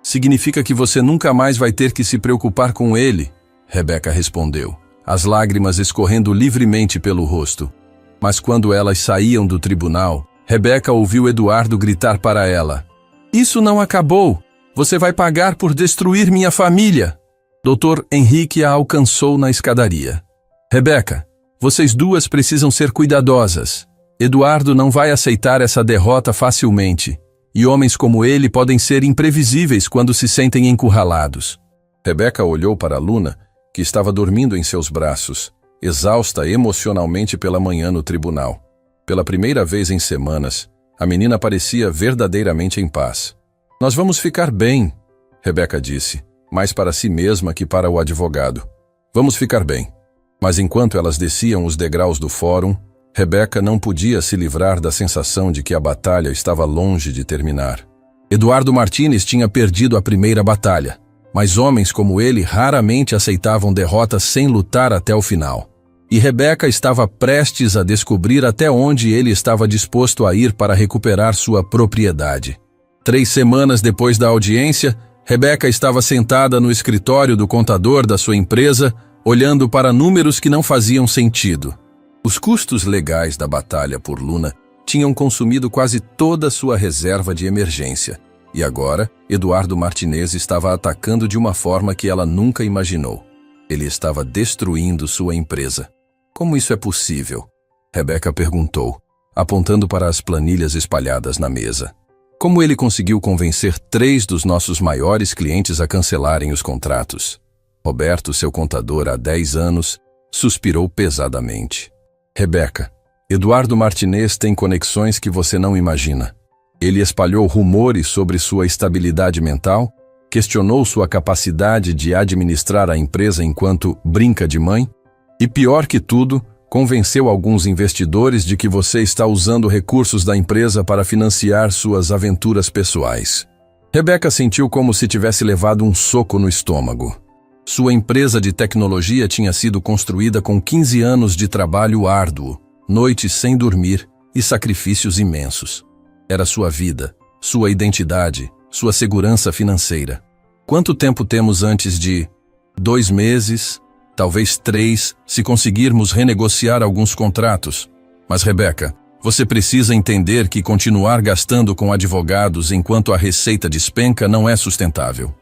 Significa que você nunca mais vai ter que se preocupar com ele, Rebeca respondeu, as lágrimas escorrendo livremente pelo rosto. Mas quando elas saíam do tribunal, Rebeca ouviu Eduardo gritar para ela. Isso não acabou! Você vai pagar por destruir minha família! Dr. Henrique a alcançou na escadaria. Rebeca, vocês duas precisam ser cuidadosas. Eduardo não vai aceitar essa derrota facilmente. E homens como ele podem ser imprevisíveis quando se sentem encurralados. Rebeca olhou para Luna, que estava dormindo em seus braços, exausta emocionalmente pela manhã no tribunal. Pela primeira vez em semanas, a menina parecia verdadeiramente em paz. Nós vamos ficar bem, Rebeca disse, mais para si mesma que para o advogado. Vamos ficar bem. Mas enquanto elas desciam os degraus do fórum, Rebeca não podia se livrar da sensação de que a batalha estava longe de terminar. Eduardo Martinez tinha perdido a primeira batalha, mas homens como ele raramente aceitavam derrotas sem lutar até o final. E Rebeca estava prestes a descobrir até onde ele estava disposto a ir para recuperar sua propriedade. 3 semanas depois da audiência, Rebeca estava sentada no escritório do contador da sua empresa, olhando para números que não faziam sentido. Os custos legais da batalha por Luna tinham consumido quase toda sua reserva de emergência, e agora Eduardo Martinez estava atacando de uma forma que ela nunca imaginou. Ele estava destruindo sua empresa. Como isso é possível? Rebeca perguntou, apontando para as planilhas espalhadas na mesa. Como ele conseguiu convencer 3 dos nossos maiores clientes a cancelarem os contratos? Roberto, seu contador há 10 anos, suspirou pesadamente. Rebeca, Eduardo Martinez tem conexões que você não imagina. Ele espalhou rumores sobre sua estabilidade mental, questionou sua capacidade de administrar a empresa enquanto brinca de mãe, e pior que tudo, convenceu alguns investidores de que você está usando recursos da empresa para financiar suas aventuras pessoais. Rebeca sentiu como se tivesse levado um soco no estômago. Sua empresa de tecnologia tinha sido construída com 15 anos de trabalho árduo, noites sem dormir e sacrifícios imensos. Era sua vida, sua identidade, sua segurança financeira. Quanto tempo temos antes de 2 meses, talvez 3, se conseguirmos renegociar alguns contratos? Mas, Rebeca, você precisa entender que continuar gastando com advogados enquanto a receita despenca não é sustentável.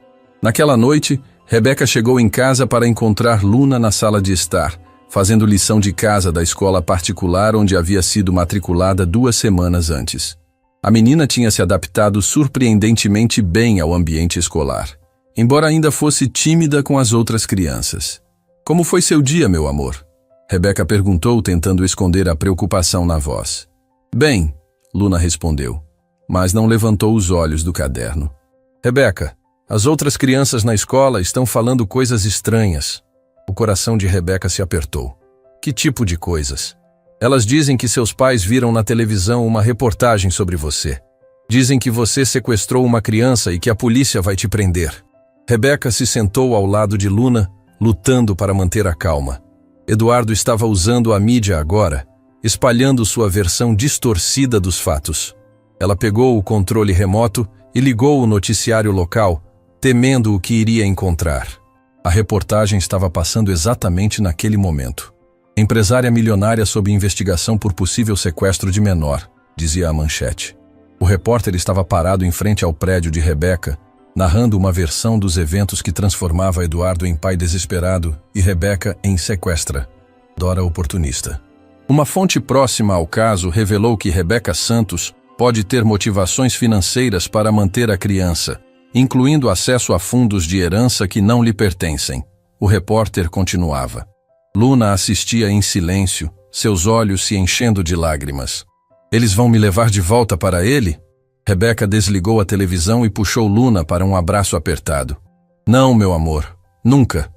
Naquela noite, Rebeca chegou em casa para encontrar Luna na sala de estar, fazendo lição de casa da escola particular onde havia sido matriculada 2 semanas antes. A menina tinha se adaptado surpreendentemente bem ao ambiente escolar, embora ainda fosse tímida com as outras crianças. Como foi seu dia, meu amor? Rebeca perguntou, tentando esconder a preocupação na voz. Bem, Luna respondeu, mas não levantou os olhos do caderno. Rebeca, as outras crianças na escola estão falando coisas estranhas. O coração de Rebeca se apertou. Que tipo de coisas? Elas dizem que seus pais viram na televisão uma reportagem sobre você. Dizem que você sequestrou uma criança e que a polícia vai te prender. Rebeca se sentou ao lado de Luna, lutando para manter a calma. Eduardo estava usando a mídia agora, espalhando sua versão distorcida dos fatos. Ela pegou o controle remoto e ligou o noticiário local, temendo o que iria encontrar. A reportagem estava passando exatamente naquele momento. Empresária milionária sob investigação por possível sequestro de menor, dizia a manchete. O repórter estava parado em frente ao prédio de Rebeca, narrando uma versão dos eventos que transformava Eduardo em pai desesperado e Rebeca em sequestra, Dora oportunista. Uma fonte próxima ao caso revelou que Rebeca Santos pode ter motivações financeiras para manter a criança, incluindo acesso a fundos de herança que não lhe pertencem. O repórter continuava. Luna assistia em silêncio, seus olhos se enchendo de lágrimas. Eles vão me levar de volta para ele? Rebeca desligou a televisão e puxou Luna para um abraço apertado. Não, meu amor, nunca.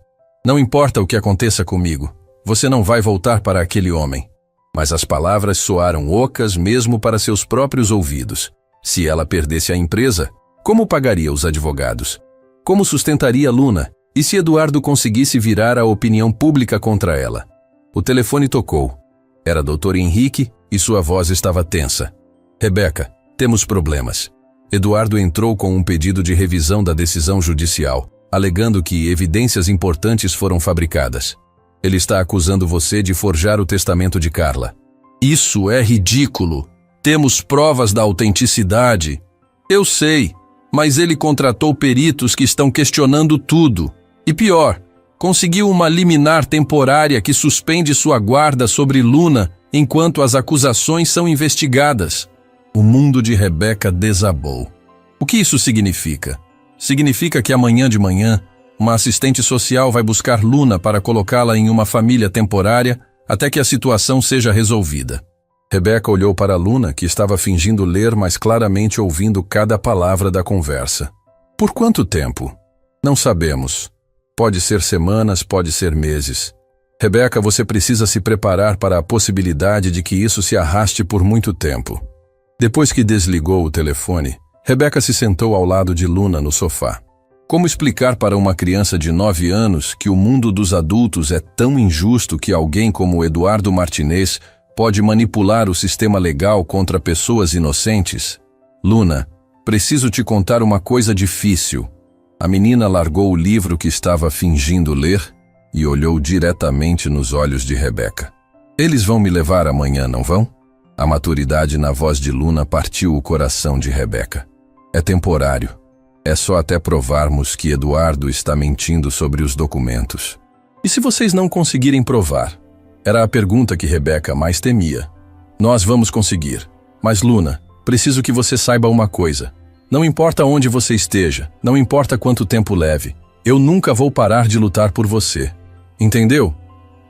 Não importa o que aconteça comigo, você não vai voltar para aquele homem. Mas as palavras soaram ocas mesmo para seus próprios ouvidos. Se ela perdesse a empresa, como pagaria os advogados? Como sustentaria Luna? E se Eduardo conseguisse virar a opinião pública contra ela? O telefone tocou. Era Dr. Henrique e sua voz estava tensa. Rebeca, temos problemas. Eduardo entrou com um pedido de revisão da decisão judicial, alegando que evidências importantes foram fabricadas. Ele está acusando você de forjar o testamento de Carla. Isso é ridículo. Temos provas da autenticidade. Eu sei, mas ele contratou peritos que estão questionando tudo. E pior, conseguiu uma liminar temporária que suspende sua guarda sobre Luna enquanto as acusações são investigadas. O mundo de Rebeca desabou. O que isso significa? Significa que amanhã de manhã, uma assistente social vai buscar Luna para colocá-la em uma família temporária até que a situação seja resolvida. Rebeca olhou para Luna, que estava fingindo ler, mas claramente ouvindo cada palavra da conversa. Por quanto tempo? Não sabemos. Pode ser semanas, pode ser meses. Rebeca, você precisa se preparar para a possibilidade de que isso se arraste por muito tempo. Depois que desligou o telefone, Rebeca se sentou ao lado de Luna no sofá. Como explicar para uma criança de 9 anos que o mundo dos adultos é tão injusto que alguém como Eduardo Martinez pode manipular o sistema legal contra pessoas inocentes? Luna, preciso te contar uma coisa difícil. A menina largou o livro que estava fingindo ler e olhou diretamente nos olhos de Rebeca. Eles vão me levar amanhã, não vão? A maturidade na voz de Luna partiu o coração de Rebeca. É temporário. É só até provarmos que Eduardo está mentindo sobre os documentos. E se vocês não conseguirem provar? Era a pergunta que Rebeca mais temia. Nós vamos conseguir. Mas Luna, preciso que você saiba uma coisa. Não importa onde você esteja, não importa quanto tempo leve, eu nunca vou parar de lutar por você. Entendeu?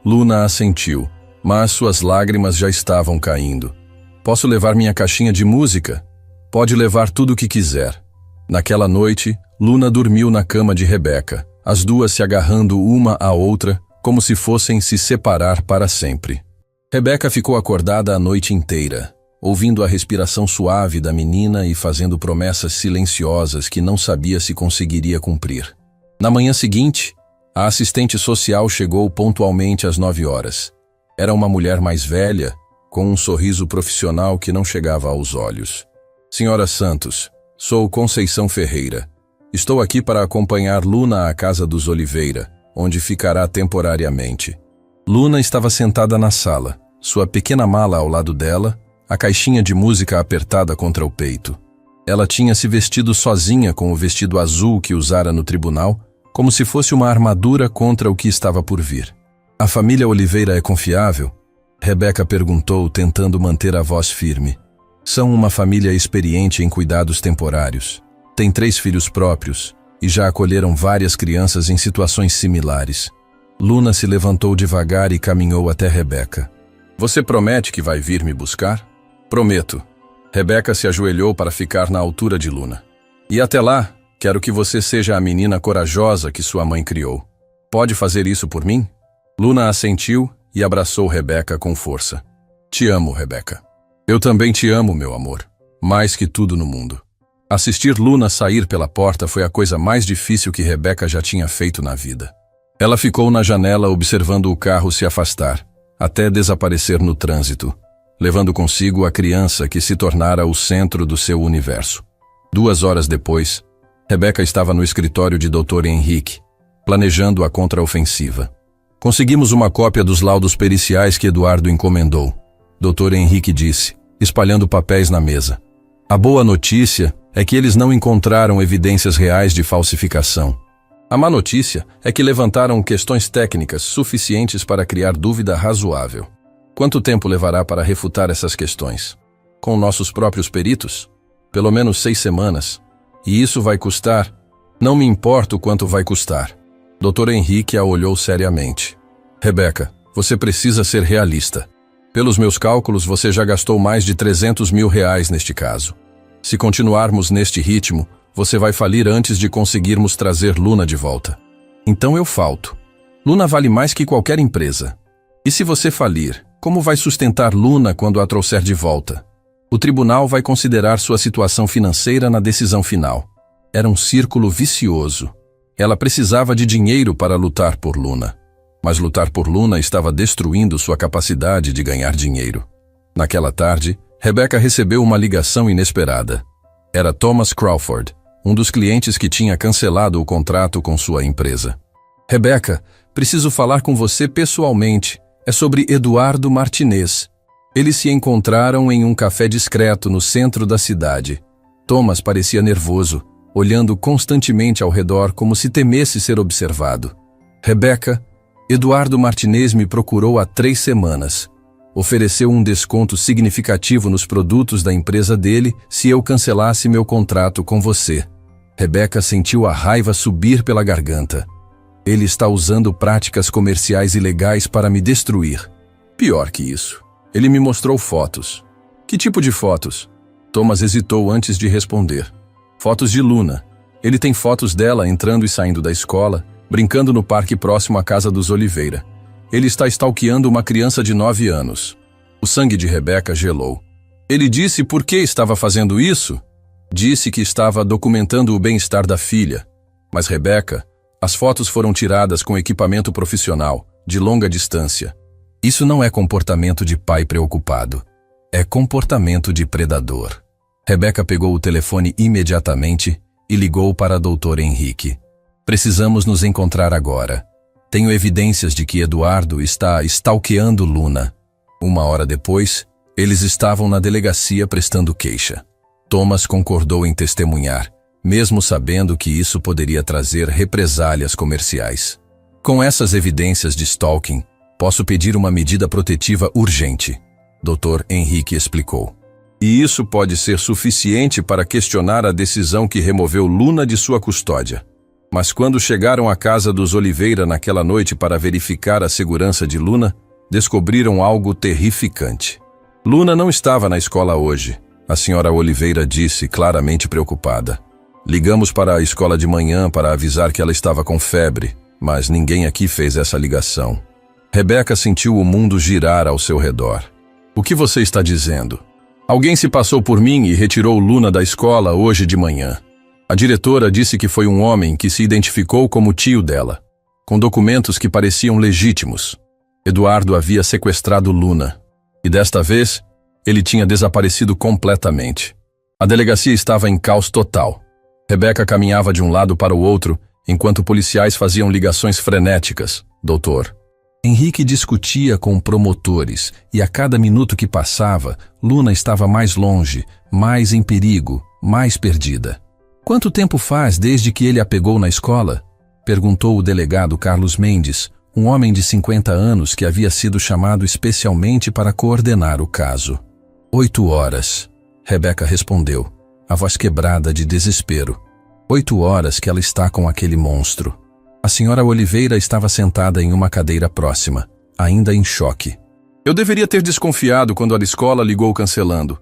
Luna assentiu, mas suas lágrimas já estavam caindo. Posso levar minha caixinha de música? Pode levar tudo o que quiser. Naquela noite, Luna dormiu na cama de Rebeca, as duas se agarrando uma à outra, como se fossem se separar para sempre. Rebeca ficou acordada a noite inteira, ouvindo a respiração suave da menina e fazendo promessas silenciosas que não sabia se conseguiria cumprir. Na manhã seguinte, a assistente social chegou pontualmente às 9 horas. Era uma mulher mais velha, com um sorriso profissional que não chegava aos olhos. Senhora Santos, sou Conceição Ferreira. Estou aqui para acompanhar Luna à casa dos Oliveira, onde ficará temporariamente. Luna estava sentada na sala, sua pequena mala ao lado dela, a caixinha de música apertada contra o peito. Ela tinha se vestido sozinha com o vestido azul que usara no tribunal, como se fosse uma armadura contra o que estava por vir. A família Oliveira é confiável? Rebeca perguntou, tentando manter a voz firme. São uma família experiente em cuidados temporários. Tem 3 filhos próprios e já acolheram várias crianças em situações similares. Luna se levantou devagar e caminhou até Rebeca. Você promete que vai vir me buscar? Prometo. Rebeca se ajoelhou para ficar na altura de Luna. E até lá, quero que você seja a menina corajosa que sua mãe criou. Pode fazer isso por mim? Luna assentiu e abraçou Rebeca com força. Te amo, Rebeca. Eu também te amo, meu amor. Mais que tudo no mundo. Assistir Luna sair pela porta foi a coisa mais difícil que Rebeca já tinha feito na vida. Ela ficou na janela observando o carro se afastar, até desaparecer no trânsito, levando consigo a criança que se tornara o centro do seu universo. 2 horas depois, Rebeca estava no escritório de Dr. Henrique, planejando a contraofensiva. Conseguimos uma cópia dos laudos periciais que Eduardo encomendou. Dr. Henrique disse, espalhando papéis na mesa. A boa notícia é que eles não encontraram evidências reais de falsificação. A má notícia é que levantaram questões técnicas suficientes para criar dúvida razoável. Quanto tempo levará para refutar essas questões? Com nossos próprios peritos? Pelo menos 6 semanas. E isso vai custar? Não me importa o quanto vai custar. Dr. Henrique a olhou seriamente. Rebeca, você precisa ser realista. Pelos meus cálculos, você já gastou mais de R$300 mil neste caso. Se continuarmos neste ritmo, você vai falir antes de conseguirmos trazer Luna de volta. Então eu falto. Luna vale mais que qualquer empresa. E se você falir, como vai sustentar Luna quando a trouxer de volta? O tribunal vai considerar sua situação financeira na decisão final. Era um círculo vicioso. Ela precisava de dinheiro para lutar por Luna. Mas lutar por Luna estava destruindo sua capacidade de ganhar dinheiro. Naquela tarde, Rebeca recebeu uma ligação inesperada. Era Thomas Crawford, um dos clientes que tinha cancelado o contrato com sua empresa. Rebeca, preciso falar com você pessoalmente. É sobre Eduardo Martinez. Eles se encontraram em um café discreto no centro da cidade. Thomas parecia nervoso, olhando constantemente ao redor como se temesse ser observado. Rebeca, Eduardo Martinez me procurou há 3 semanas. Ofereceu um desconto significativo nos produtos da empresa dele se eu cancelasse meu contrato com você. Rebeca sentiu a raiva subir pela garganta. Ele está usando práticas comerciais ilegais para me destruir. Pior que isso, ele me mostrou fotos. Que tipo de fotos? Thomas hesitou antes de responder. Fotos de Luna. Ele tem fotos dela entrando e saindo da escola, brincando no parque próximo à casa dos Oliveira. Ele está stalkeando uma criança de 9 anos. O sangue de Rebeca gelou. Ele disse por que estava fazendo isso? Disse que estava documentando o bem-estar da filha. Mas Rebeca, as fotos foram tiradas com equipamento profissional, de longa distância. Isso não é comportamento de pai preocupado. É comportamento de predador. Rebeca pegou o telefone imediatamente e ligou para Dr. Henrique. Precisamos nos encontrar agora. Tenho evidências de que Eduardo está stalkeando Luna. 1 hora depois, eles estavam na delegacia prestando queixa. Thomas concordou em testemunhar, mesmo sabendo que isso poderia trazer represálias comerciais. Com essas evidências de stalking, posso pedir uma medida protetiva urgente, Dr. Henrique explicou. E isso pode ser suficiente para questionar a decisão que removeu Luna de sua custódia. Mas quando chegaram à casa dos Oliveira naquela noite para verificar a segurança de Luna, descobriram algo terrificante. Luna não estava na escola hoje, a senhora Oliveira disse, claramente preocupada. Ligamos para a escola de manhã para avisar que ela estava com febre, mas ninguém aqui fez essa ligação. Rebeca sentiu o mundo girar ao seu redor. O que você está dizendo? Alguém se passou por mim e retirou Luna da escola hoje de manhã. A diretora disse que foi um homem que se identificou como tio dela, com documentos que pareciam legítimos. Eduardo havia sequestrado Luna, e desta vez, ele tinha desaparecido completamente. A delegacia estava em caos total. Rebeca caminhava de um lado para o outro, enquanto policiais faziam ligações frenéticas. Doutor. Henrique discutia com promotores, e a cada minuto que passava, Luna estava mais longe, mais em perigo, mais perdida. Quanto tempo faz desde que ele a pegou na escola? Perguntou o delegado Carlos Mendes, um homem de 50 anos que havia sido chamado especialmente para coordenar o caso. 8 horas, Rebeca respondeu, a voz quebrada de desespero. 8 horas que ela está com aquele monstro. A senhora Oliveira estava sentada em uma cadeira próxima, ainda em choque. Eu deveria ter desconfiado quando a escola ligou cancelando.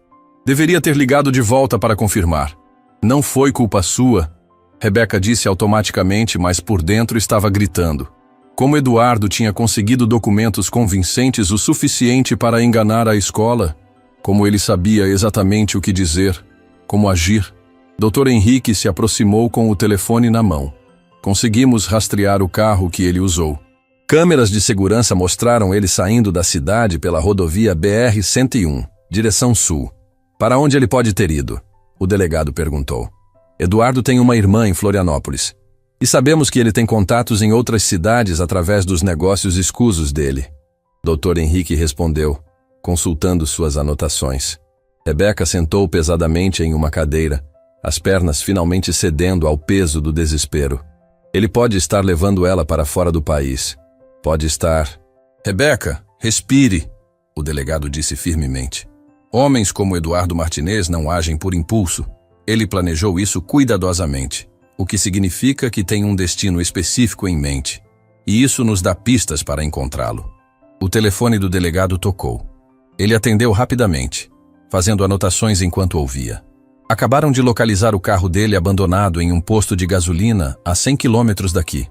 Deveria ter ligado de volta para confirmar. Não foi culpa sua, Rebeca disse automaticamente, mas por dentro estava gritando. Como Eduardo tinha conseguido documentos convincentes o suficiente para enganar a escola, como ele sabia exatamente o que dizer, como agir, Dr. Henrique se aproximou com o telefone na mão. Conseguimos rastrear o carro que ele usou. Câmeras de segurança mostraram ele saindo da cidade pela rodovia BR-101, direção sul. Para onde ele pode ter ido? O delegado perguntou. Eduardo tem uma irmã em Florianópolis. E sabemos que ele tem contatos em outras cidades através dos negócios escusos dele. Dr. Henrique respondeu, consultando suas anotações. Rebeca sentou pesadamente em uma cadeira, as pernas finalmente cedendo ao peso do desespero. Ele pode estar levando ela para fora do país. Pode estar... Rebeca, respire, o delegado disse firmemente. Homens como Eduardo Martinez não agem por impulso. Ele planejou isso cuidadosamente, o que significa que tem um destino específico em mente. E isso nos dá pistas para encontrá-lo. O telefone do delegado tocou. Ele atendeu rapidamente, fazendo anotações enquanto ouvia. Acabaram de localizar o carro dele abandonado em um posto de gasolina a 100 quilômetros daqui.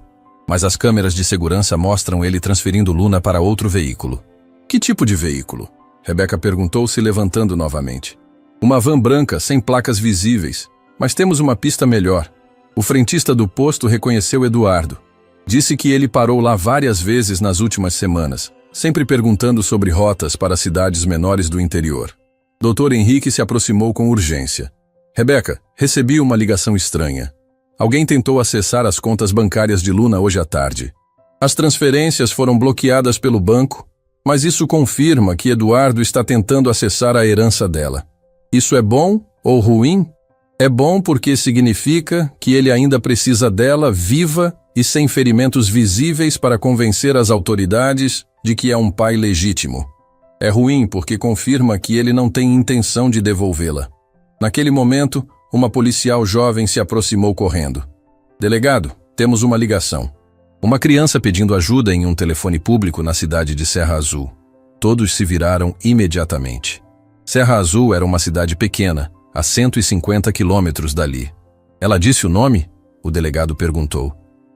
Mas as câmeras de segurança mostram ele transferindo Luna para outro veículo. Que tipo de veículo? Rebeca perguntou, se levantando novamente. Uma van branca, sem placas visíveis. Mas temos uma pista melhor. O frentista do posto reconheceu Eduardo. Disse que ele parou lá várias vezes nas últimas semanas, sempre perguntando sobre rotas para cidades menores do interior. Dr. Henrique se aproximou com urgência. Rebeca, recebi uma ligação estranha. Alguém tentou acessar as contas bancárias de Luna hoje à tarde. As transferências foram bloqueadas pelo banco, mas isso confirma que Eduardo está tentando acessar a herança dela. Isso é bom ou ruim? É bom porque significa que ele ainda precisa dela viva e sem ferimentos visíveis para convencer as autoridades de que é um pai legítimo. É ruim porque confirma que ele não tem intenção de devolvê-la. Naquele momento, uma policial jovem se aproximou correndo. Delegado, temos uma ligação. Uma criança pedindo ajuda em um telefone público na cidade de Serra Azul. Todos se viraram imediatamente. Serra Azul era uma cidade pequena, a 150 quilômetros dali. Ela disse o nome? O delegado perguntou.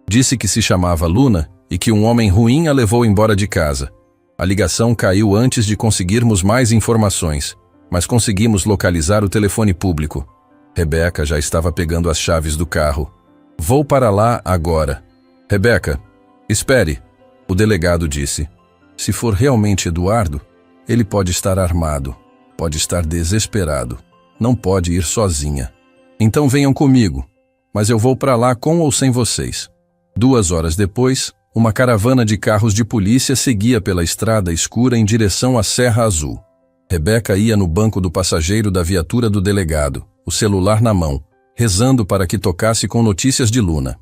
Disse que se chamava Luna e que um homem ruim a levou embora de casa. A ligação caiu antes de conseguirmos mais informações, mas conseguimos localizar o telefone público. Rebeca já estava pegando as chaves do carro. Vou para lá agora. Rebeca, espere, o delegado disse. Se for realmente Eduardo, ele pode estar armado, pode estar desesperado, não pode ir sozinha. Então venham comigo, mas eu vou para lá com ou sem vocês. 2 horas depois, uma caravana de carros de polícia seguia pela estrada escura em direção à Serra Azul. Rebeca ia no banco do passageiro da viatura do delegado, o celular na mão, rezando para que tocasse com notícias de Luna.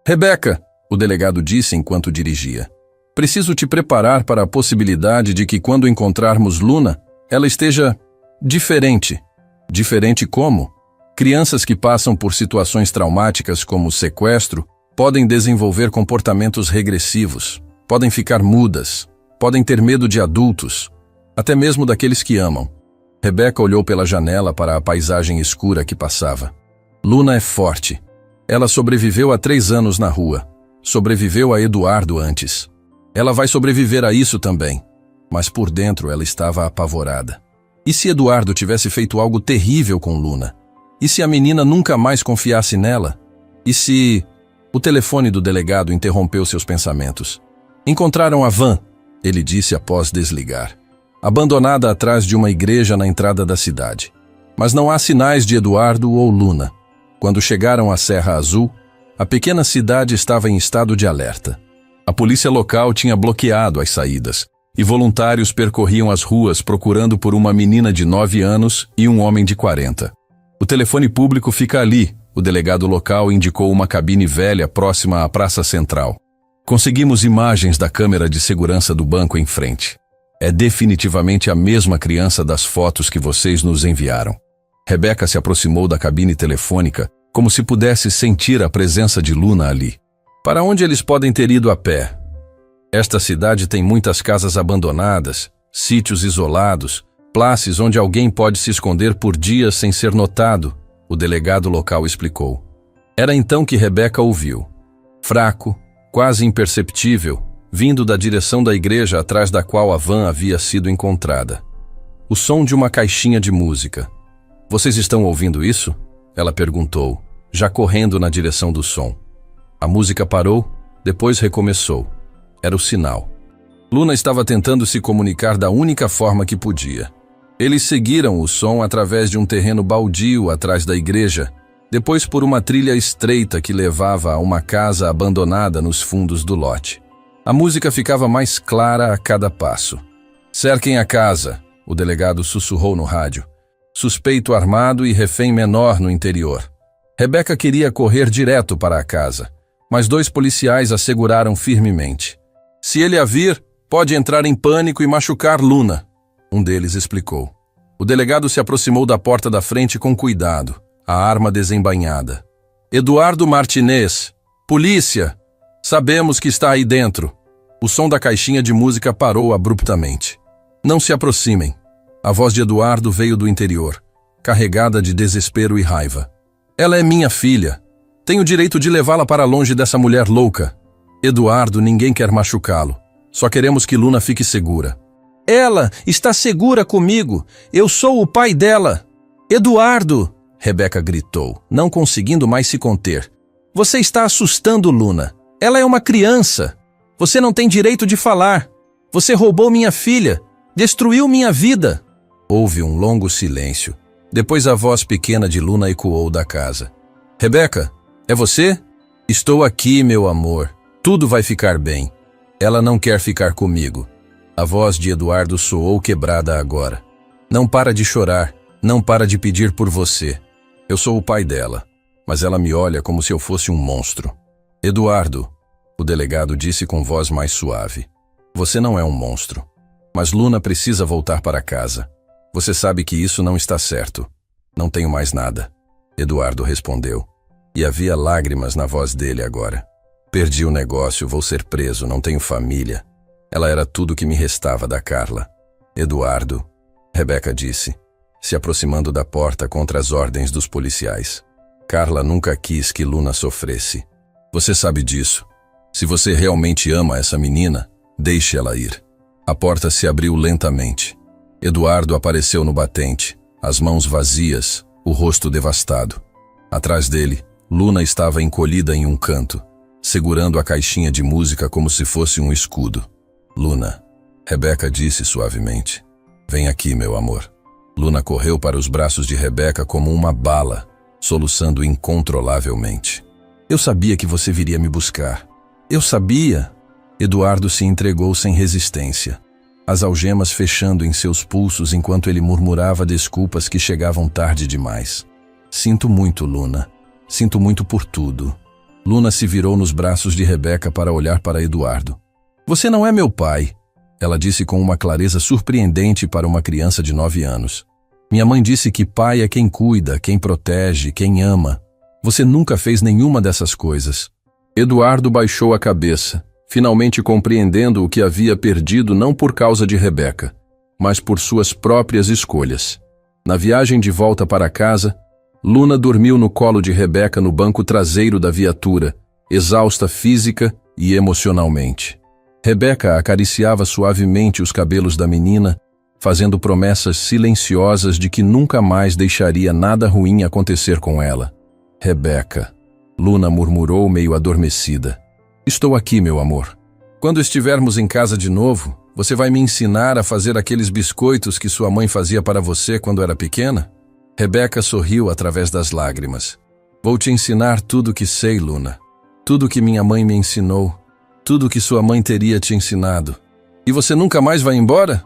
Rebeca, o delegado disse enquanto dirigia. Preciso te preparar para a possibilidade de que quando encontrarmos Luna, ela esteja diferente. Diferente como? Crianças que passam por situações traumáticas como sequestro podem desenvolver comportamentos regressivos, podem ficar mudas, podem ter medo de adultos, até mesmo daqueles que amam. Rebeca olhou pela janela para a paisagem escura que passava. Luna é forte. Ela sobreviveu há 3 anos na rua. Sobreviveu a Eduardo antes. Ela vai sobreviver a isso também. Mas por dentro ela estava apavorada. E se Eduardo tivesse feito algo terrível com Luna? E se a menina nunca mais confiasse nela? E se... O telefone do delegado interrompeu seus pensamentos. Encontraram a van, ele disse após desligar. Abandonada atrás de uma igreja na entrada da cidade. Mas não há sinais de Eduardo ou Luna. Quando chegaram à Serra Azul, a pequena cidade estava em estado de alerta. A polícia local tinha bloqueado as saídas, e voluntários percorriam as ruas procurando por uma menina de 9 anos e um homem de 40. O telefone público fica ali. O delegado local indicou uma cabine velha próxima à praça central. Conseguimos imagens da câmera de segurança do banco em frente. É definitivamente a mesma criança das fotos que vocês nos enviaram. Rebeca se aproximou da cabine telefônica, como se pudesse sentir a presença de Luna ali. Para onde eles podem ter ido a pé? Esta cidade tem muitas casas abandonadas, sítios isolados, places onde alguém pode se esconder por dias sem ser notado, o delegado local explicou. Era então que Rebeca ouviu. Fraco, quase imperceptível, vindo da direção da igreja atrás da qual a van havia sido encontrada. O som de uma caixinha de música. Vocês estão ouvindo isso? Ela perguntou, já correndo na direção do som. A música parou, depois recomeçou. Era o sinal. Luna estava tentando se comunicar da única forma que podia. Eles seguiram o som através de um terreno baldio atrás da igreja, depois por uma trilha estreita que levava a uma casa abandonada nos fundos do lote. A música ficava mais clara a cada passo. Cerquem a casa, o delegado sussurrou no rádio. Suspeito armado e refém menor no interior. Rebeca queria correr direto para a casa, mas 2 policiais a seguraram firmemente. Se ele a vir, pode entrar em pânico e machucar Luna, um deles explicou. O delegado se aproximou da porta da frente com cuidado, a arma desembainhada. Eduardo Martinez, polícia! Sabemos que está aí dentro. O som da caixinha de música parou abruptamente. Não se aproximem. A voz de Eduardo veio do interior, carregada de desespero e raiva. Ela é minha filha. Tenho o direito de levá-la para longe dessa mulher louca. Eduardo, ninguém quer machucá-lo. Só queremos que Luna fique segura. Ela está segura comigo. Eu sou o pai dela. Eduardo! Rebeca gritou, não conseguindo mais se conter. Você está assustando Luna. Ela é uma criança. Você não tem direito de falar. Você roubou minha filha. Destruiu minha vida. Houve um longo silêncio. Depois a voz pequena de Luna ecoou da casa. Rebeca, é você? Estou aqui, meu amor. Tudo vai ficar bem. Ela não quer ficar comigo. A voz de Eduardo soou quebrada agora. Não para de chorar. Não para de pedir por você. Eu sou o pai dela, mas ela me olha como se eu fosse um monstro. Eduardo, o delegado disse com voz mais suave. Você não é um monstro. Mas Luna precisa voltar para casa. Você sabe que isso não está certo. Não tenho mais nada. Eduardo respondeu. E havia lágrimas na voz dele agora. Perdi o negócio, vou ser preso, não tenho família. Ela era tudo que me restava da Carla. Eduardo, Rebeca disse, se aproximando da porta contra as ordens dos policiais. Carla nunca quis que Luna sofresse. Você sabe disso. Se você realmente ama essa menina, deixe ela ir. A porta se abriu lentamente. Eduardo apareceu no batente, as mãos vazias, o rosto devastado. Atrás dele, Luna estava encolhida em um canto, segurando a caixinha de música como se fosse um escudo. Luna, Rebeca disse suavemente. Vem aqui, meu amor. Luna correu para os braços de Rebeca como uma bala, soluçando incontrolavelmente. Eu sabia que você viria me buscar. Eu sabia. Eduardo se entregou sem resistência, as algemas fechando em seus pulsos enquanto ele murmurava desculpas que chegavam tarde demais. Sinto muito, Luna. Sinto muito por tudo. Luna se virou nos braços de Rebeca para olhar para Eduardo. Você não é meu pai, ela disse com uma clareza surpreendente para uma criança de 9 anos. Minha mãe disse que pai é quem cuida, quem protege, quem ama. Você nunca fez nenhuma dessas coisas. Eduardo baixou a cabeça, finalmente compreendendo o que havia perdido não por causa de Rebeca, mas por suas próprias escolhas. Na viagem de volta para casa, Luna dormiu no colo de Rebeca no banco traseiro da viatura, exausta física e emocionalmente. Rebeca acariciava suavemente os cabelos da menina, fazendo promessas silenciosas de que nunca mais deixaria nada ruim acontecer com ela. Rebeca, Luna murmurou meio adormecida. Estou aqui, meu amor. Quando estivermos em casa de novo, você vai me ensinar a fazer aqueles biscoitos que sua mãe fazia para você quando era pequena? Rebeca sorriu através das lágrimas. Vou te ensinar tudo o que sei, Luna. Tudo que minha mãe me ensinou. Tudo que sua mãe teria te ensinado. E você nunca mais vai embora?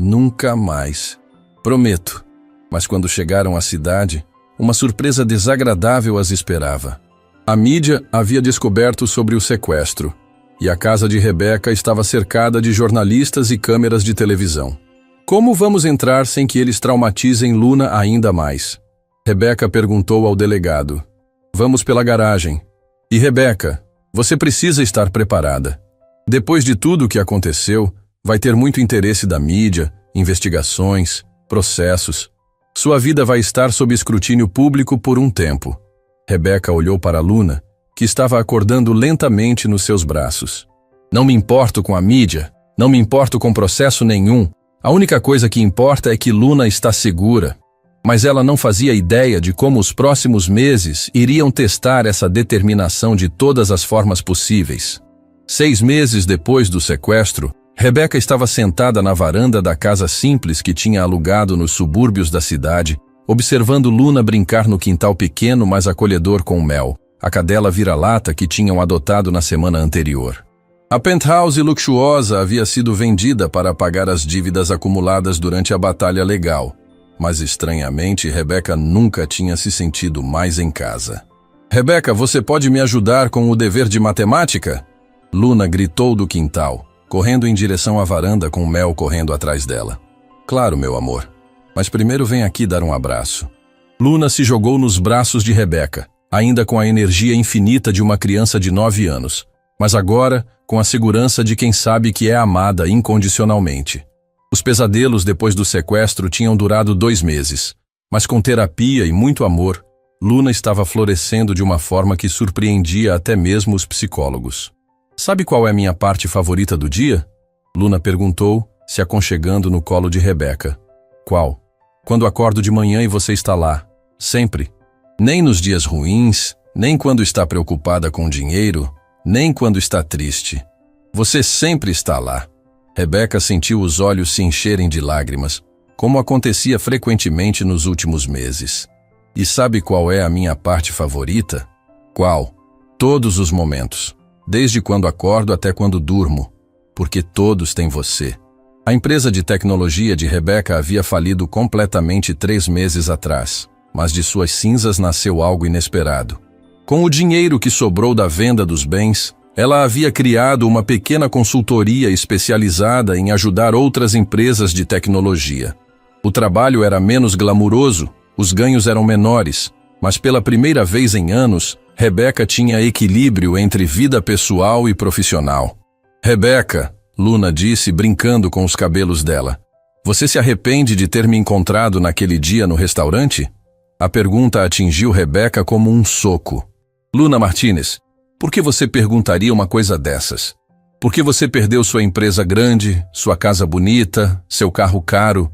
Nunca mais. Prometo. Mas quando chegaram à cidade, uma surpresa desagradável as esperava. A mídia havia descoberto sobre o sequestro, e a casa de Rebeca estava cercada de jornalistas e câmeras de televisão. Como vamos entrar sem que eles traumatizem Luna ainda mais? Rebeca perguntou ao delegado. Vamos pela garagem. E Rebeca, você precisa estar preparada. Depois de tudo o que aconteceu, vai ter muito interesse da mídia, investigações, processos. Sua vida vai estar sob escrutínio público por um tempo. Rebeca olhou para Luna, que estava acordando lentamente nos seus braços. Não me importo com a mídia, não me importo com processo nenhum. A única coisa que importa é que Luna está segura. Mas ela não fazia ideia de como os próximos meses iriam testar essa determinação de todas as formas possíveis. 6 meses depois do sequestro, Rebeca estava sentada na varanda da casa simples que tinha alugado nos subúrbios da cidade, observando Luna brincar no quintal pequeno mas acolhedor com Mel, a cadela vira-lata que tinham adotado na semana anterior. A penthouse luxuosa havia sido vendida para pagar as dívidas acumuladas durante a batalha legal, mas estranhamente Rebeca nunca tinha se sentido mais em casa. Rebeca, você pode me ajudar com o dever de matemática? Luna gritou do quintal, correndo em direção à varanda com Mel correndo atrás dela. Claro, meu amor, mas primeiro vem aqui dar um abraço. Luna se jogou nos braços de Rebeca, ainda com a energia infinita de uma criança de 9 anos, mas agora com a segurança de quem sabe que é amada incondicionalmente. Os pesadelos depois do sequestro tinham durado 2 meses, mas com terapia e muito amor, Luna estava florescendo de uma forma que surpreendia até mesmo os psicólogos. Sabe qual é a minha parte favorita do dia? Luna perguntou, se aconchegando no colo de Rebeca. Qual? Quando acordo de manhã e você está lá, sempre. Nem nos dias ruins, nem quando está preocupada com dinheiro, nem quando está triste. Você sempre está lá. Rebeca sentiu os olhos se encherem de lágrimas, como acontecia frequentemente nos últimos meses. E sabe qual é a minha parte favorita? Qual? Todos os momentos. Desde quando acordo até quando durmo. Porque todos têm você. A empresa de tecnologia de Rebeca havia falido completamente 3 meses atrás, mas de suas cinzas nasceu algo inesperado. Com o dinheiro que sobrou da venda dos bens, ela havia criado uma pequena consultoria especializada em ajudar outras empresas de tecnologia. O trabalho era menos glamuroso, os ganhos eram menores, mas pela primeira vez em anos, Rebeca tinha equilíbrio entre vida pessoal e profissional. Rebeca, Luna disse brincando com os cabelos dela, você se arrepende de ter me encontrado naquele dia no restaurante? A pergunta atingiu Rebeca como um soco. Luna Martinez, por que você perguntaria uma coisa dessas? Por que você perdeu sua empresa grande, sua casa bonita, seu carro caro?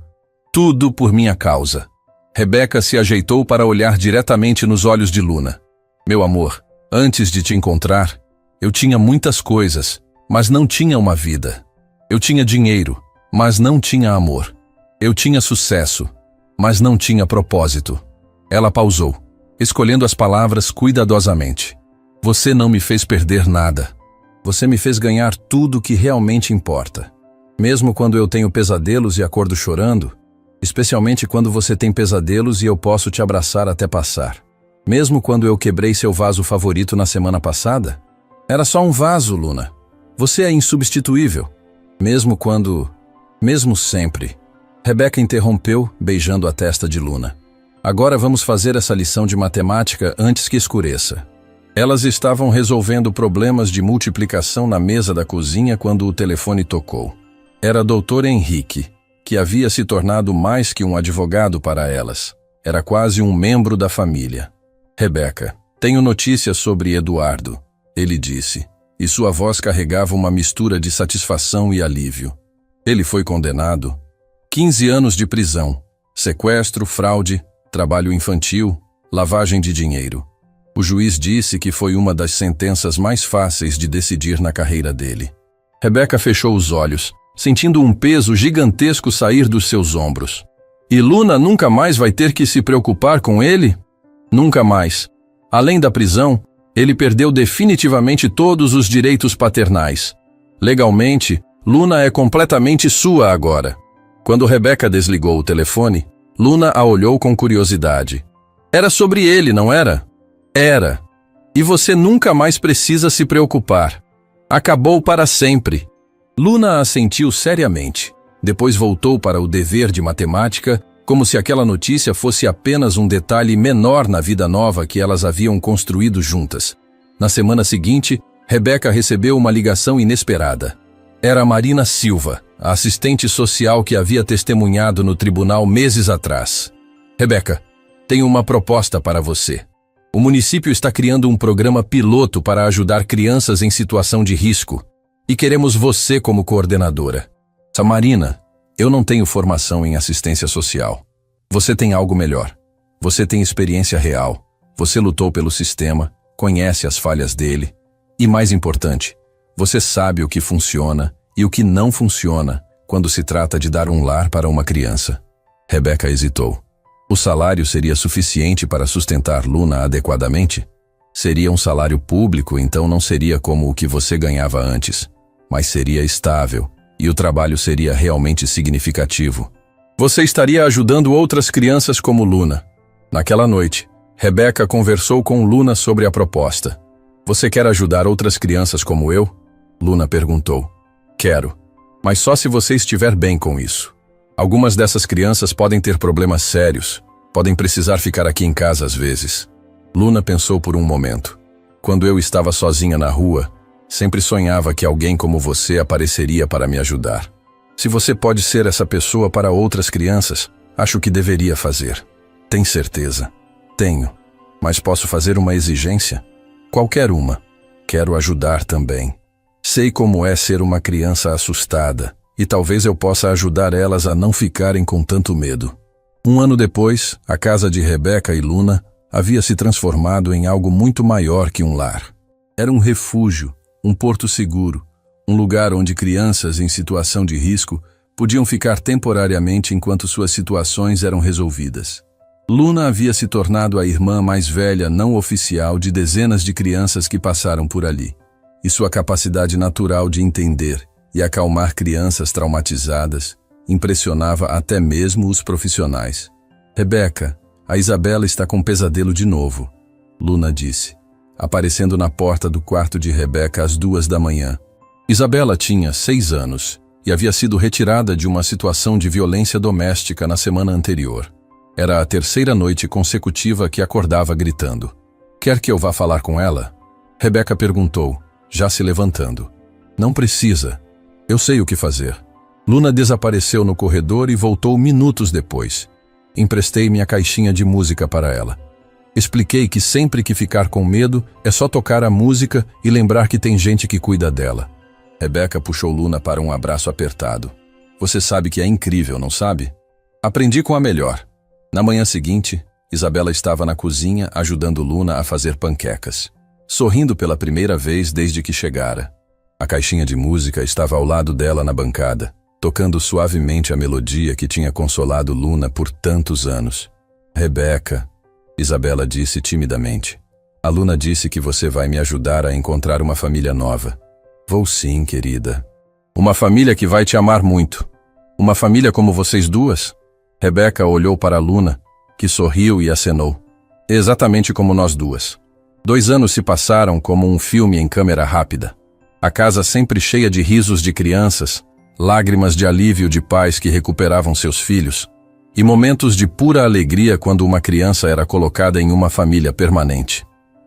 Tudo por minha causa. Rebeca se ajeitou para olhar diretamente nos olhos de Luna. Meu amor, antes de te encontrar, eu tinha muitas coisas, mas não tinha uma vida. Eu tinha dinheiro, mas não tinha amor. Eu tinha sucesso, mas não tinha propósito. Ela pausou, escolhendo as palavras cuidadosamente. Você não me fez perder nada. Você me fez ganhar tudo o que realmente importa. Mesmo quando eu tenho pesadelos e acordo chorando, especialmente quando você tem pesadelos e eu posso te abraçar até passar. Mesmo quando eu quebrei seu vaso favorito na semana passada? Era só um vaso, Luna. Você é insubstituível. Mesmo sempre. Rebeca interrompeu, beijando a testa de Luna. Agora vamos fazer essa lição de matemática antes que escureça. Elas estavam resolvendo problemas de multiplicação na mesa da cozinha quando o telefone tocou. Era Dr. Henrique, que havia se tornado mais que um advogado para elas. Era quase um membro da família. Rebeca, tenho notícias sobre Eduardo, ele disse, e sua voz carregava uma mistura de satisfação e alívio. Ele foi condenado. 15 anos de prisão, sequestro, fraude, trabalho infantil, lavagem de dinheiro. O juiz disse que foi uma das sentenças mais fáceis de decidir na carreira dele. Rebeca fechou os olhos, sentindo um peso gigantesco sair dos seus ombros. E Luna nunca mais vai ter que se preocupar com ele? Nunca mais. Além da prisão, ele perdeu definitivamente todos os direitos paternais. Legalmente, Luna é completamente sua agora. Quando Rebeca desligou o telefone, Luna a olhou com curiosidade. Era sobre ele, não era? Era. E você nunca mais precisa se preocupar. Acabou para sempre. Luna assentiu seriamente. Depois voltou para o dever de matemática, como se aquela notícia fosse apenas um detalhe menor na vida nova que elas haviam construído juntas. Na semana seguinte, Rebeca recebeu uma ligação inesperada. Era Marina Silva, a assistente social que havia testemunhado no tribunal meses atrás. Rebeca, tenho uma proposta para você. O município está criando um programa piloto para ajudar crianças em situação de risco e queremos você como coordenadora. Marina, eu não tenho formação em assistência social. Você tem algo melhor. Você tem experiência real. Você lutou pelo sistema, conhece as falhas dele e, mais importante, você sabe o que funciona e o que não funciona quando se trata de dar um lar para uma criança. Rebeca hesitou. O salário seria suficiente para sustentar Luna adequadamente? Seria um salário público, então não seria como o que você ganhava antes, mas seria estável e o trabalho seria realmente significativo. Você estaria ajudando outras crianças como Luna. Naquela noite, Rebeca conversou com Luna sobre a proposta. Você quer ajudar outras crianças como eu? Luna perguntou. Quero, mas só se você estiver bem com isso. Algumas dessas crianças podem ter problemas sérios, podem precisar ficar aqui em casa às vezes. Luna pensou por um momento. Quando eu estava sozinha na rua, sempre sonhava que alguém como você apareceria para me ajudar. Se você pode ser essa pessoa para outras crianças, acho que deveria fazer. Tem certeza? Tenho. Mas posso fazer uma exigência? Qualquer uma. Quero ajudar também. Sei como é ser uma criança assustada, e talvez eu possa ajudar elas a não ficarem com tanto medo. Um ano depois, a casa de Rebeca e Luna havia se transformado em algo muito maior que um lar. Era um refúgio, um porto seguro, um lugar onde crianças em situação de risco podiam ficar temporariamente enquanto suas situações eram resolvidas. Luna havia se tornado a irmã mais velha não oficial de dezenas de crianças que passaram por ali, e sua capacidade natural de entender e acalmar crianças traumatizadas impressionava até mesmo os profissionais. Rebeca, a Isabela está com pesadelo de novo, Luna disse, aparecendo na porta do quarto de Rebeca às 2 da manhã. Isabela tinha 6 anos e havia sido retirada de uma situação de violência doméstica na semana anterior. Era a 3ª noite consecutiva que acordava gritando. Quer que eu vá falar com ela? Rebeca perguntou, já se levantando. Não precisa. Eu sei o que fazer. Luna desapareceu no corredor e voltou minutos depois. Emprestei minha caixinha de música para ela. Expliquei que sempre que ficar com medo é só tocar a música e lembrar que tem gente que cuida dela. Rebeca puxou Luna para um abraço apertado. Você sabe que é incrível, não sabe? Aprendi com a melhor. Na manhã seguinte, Isabela estava na cozinha ajudando Luna a fazer panquecas, sorrindo pela primeira vez desde que chegara. A caixinha de música estava ao lado dela na bancada, tocando suavemente a melodia que tinha consolado Luna por tantos anos. Rebeca, Isabela disse timidamente. A Luna disse que você vai me ajudar a encontrar uma família nova. Vou sim, querida. Uma família que vai te amar muito. Uma família como vocês duas? Rebeca olhou para Luna, que sorriu e acenou. Exatamente como nós duas. 2 anos se passaram como um filme em câmera rápida. A casa sempre cheia de risos de crianças, lágrimas de alívio de pais que recuperavam seus filhos, e momentos de pura alegria quando uma criança era colocada em uma família permanente.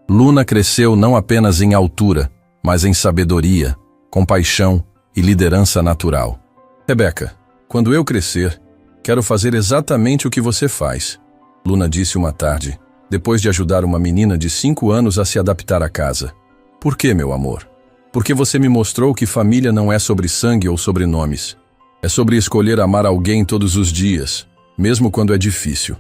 Luna cresceu não apenas em altura, mas em sabedoria, compaixão e liderança natural. Rebeca, quando eu crescer, quero fazer exatamente o que você faz, Luna disse uma tarde, depois de ajudar uma menina de 5 anos a se adaptar à casa. Por que, meu amor? Porque você me mostrou que família não é sobre sangue ou sobrenomes. É sobre escolher amar alguém todos os dias, mesmo quando é difícil.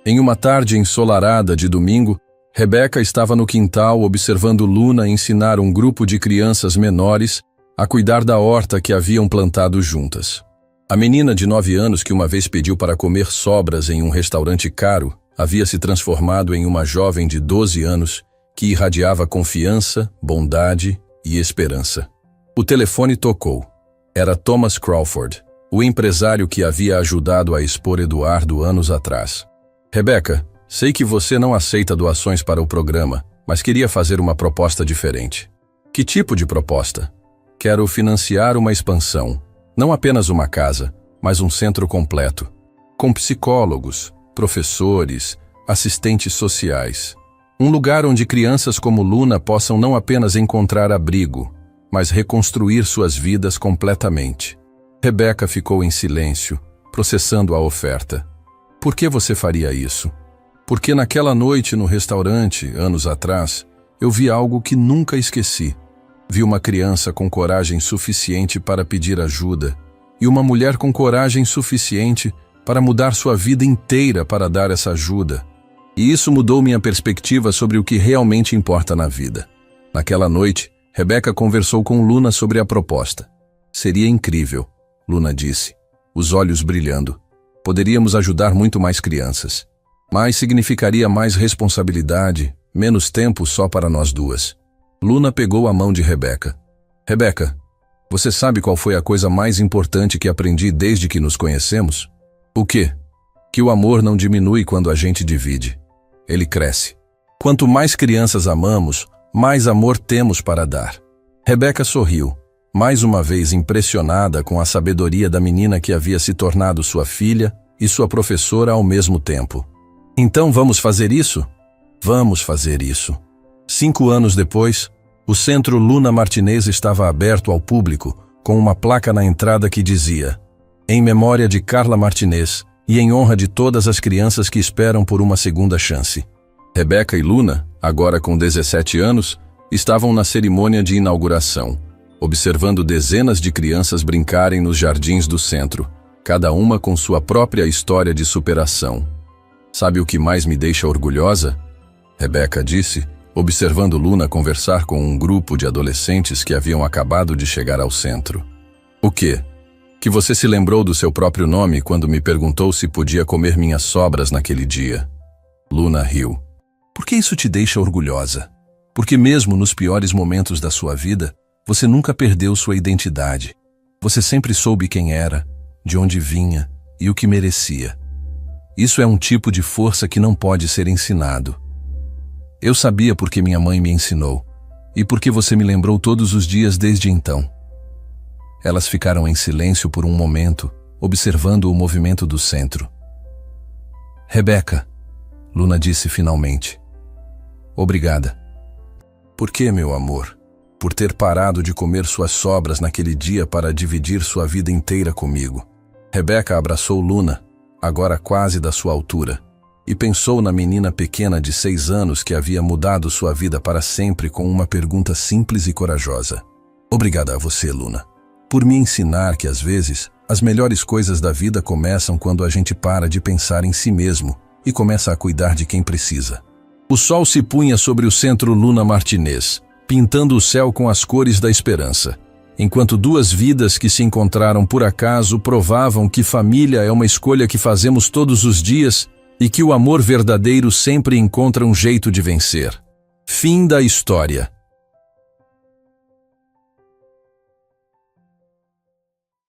Em uma tarde ensolarada de domingo, Rebeca estava no quintal observando Luna ensinar um grupo de crianças menores a cuidar da horta que haviam plantado juntas. A menina de 9 anos que uma vez pediu para comer sobras em um restaurante caro havia se transformado em uma jovem de 12 anos que irradiava confiança, bondade e esperança. O telefone tocou. Era Thomas Crawford, o empresário que havia ajudado a expor Eduardo anos atrás. Rebeca, Sei que você não aceita doações para o programa, mas queria fazer uma proposta diferente. Que tipo de proposta? Quero financiar uma expansão, não apenas uma casa, mas um centro completo, com psicólogos, professores, assistentes sociais. Um lugar onde crianças como Luna possam não apenas encontrar abrigo, mas reconstruir suas vidas completamente. Rebeca ficou em silêncio, processando a oferta. Por que você faria isso? Porque naquela noite no restaurante, anos atrás, eu vi algo que nunca esqueci. Vi uma criança com coragem suficiente para pedir ajuda e uma mulher com coragem suficiente para mudar sua vida inteira para dar essa ajuda. E isso mudou minha perspectiva sobre o que realmente importa na vida. Naquela noite, Rebeca conversou com Luna sobre a proposta. Seria incrível, Luna disse, os olhos brilhando. Poderíamos ajudar muito mais crianças. Mas significaria mais responsabilidade, menos tempo só para nós duas. Luna pegou a mão de Rebeca. Rebeca, você sabe qual foi a coisa mais importante que aprendi desde que nos conhecemos? O quê? Que o amor não diminui quando a gente divide. Ele cresce. Quanto mais crianças amamos, mais amor temos para dar. Rebeca sorriu, mais uma vez impressionada com a sabedoria da menina que havia se tornado sua filha e sua professora ao mesmo tempo. Então vamos fazer isso? Vamos fazer isso. 5 anos depois, o Centro Luna Martinez estava aberto ao público, com uma placa na entrada que dizia: em memória de Carla Martinez e em honra de todas as crianças que esperam por uma segunda chance. Rebeca e Luna, agora com 17 anos, estavam na cerimônia de inauguração, observando dezenas de crianças brincarem nos jardins do centro, cada uma com sua própria história de superação. Sabe o que mais me deixa orgulhosa? Rebeca disse, observando Luna conversar com um grupo de adolescentes que haviam acabado de chegar ao centro. O quê? Que você se lembrou do seu próprio nome quando me perguntou se podia comer minhas sobras naquele dia. Luna riu. Por que isso te deixa orgulhosa? Porque mesmo nos piores momentos da sua vida, você nunca perdeu sua identidade. Você sempre soube quem era, de onde vinha e o que merecia. Isso é um tipo de força que não pode ser ensinado. Eu sabia porque minha mãe me ensinou, e porque você me lembrou todos os dias desde então. Elas ficaram em silêncio por um momento, observando o movimento do centro. Rebeca, Luna disse finalmente. Obrigada. Por que, meu amor? Por ter parado de comer suas sobras naquele dia para dividir sua vida inteira comigo. Rebeca abraçou Luna, agora quase da sua altura, e pensou na menina pequena de 6 anos que havia mudado sua vida para sempre com uma pergunta simples e corajosa. Obrigada a você, Luna, por me ensinar que às vezes as melhores coisas da vida começam quando a gente para de pensar em si mesmo e começa a cuidar de quem precisa. O sol se punha sobre o Centro Luna Martinez, pintando o céu com as cores da esperança, enquanto 2 vidas que se encontraram por acaso provavam que família é uma escolha que fazemos todos os dias e que o amor verdadeiro sempre encontra um jeito de vencer. Fim da história.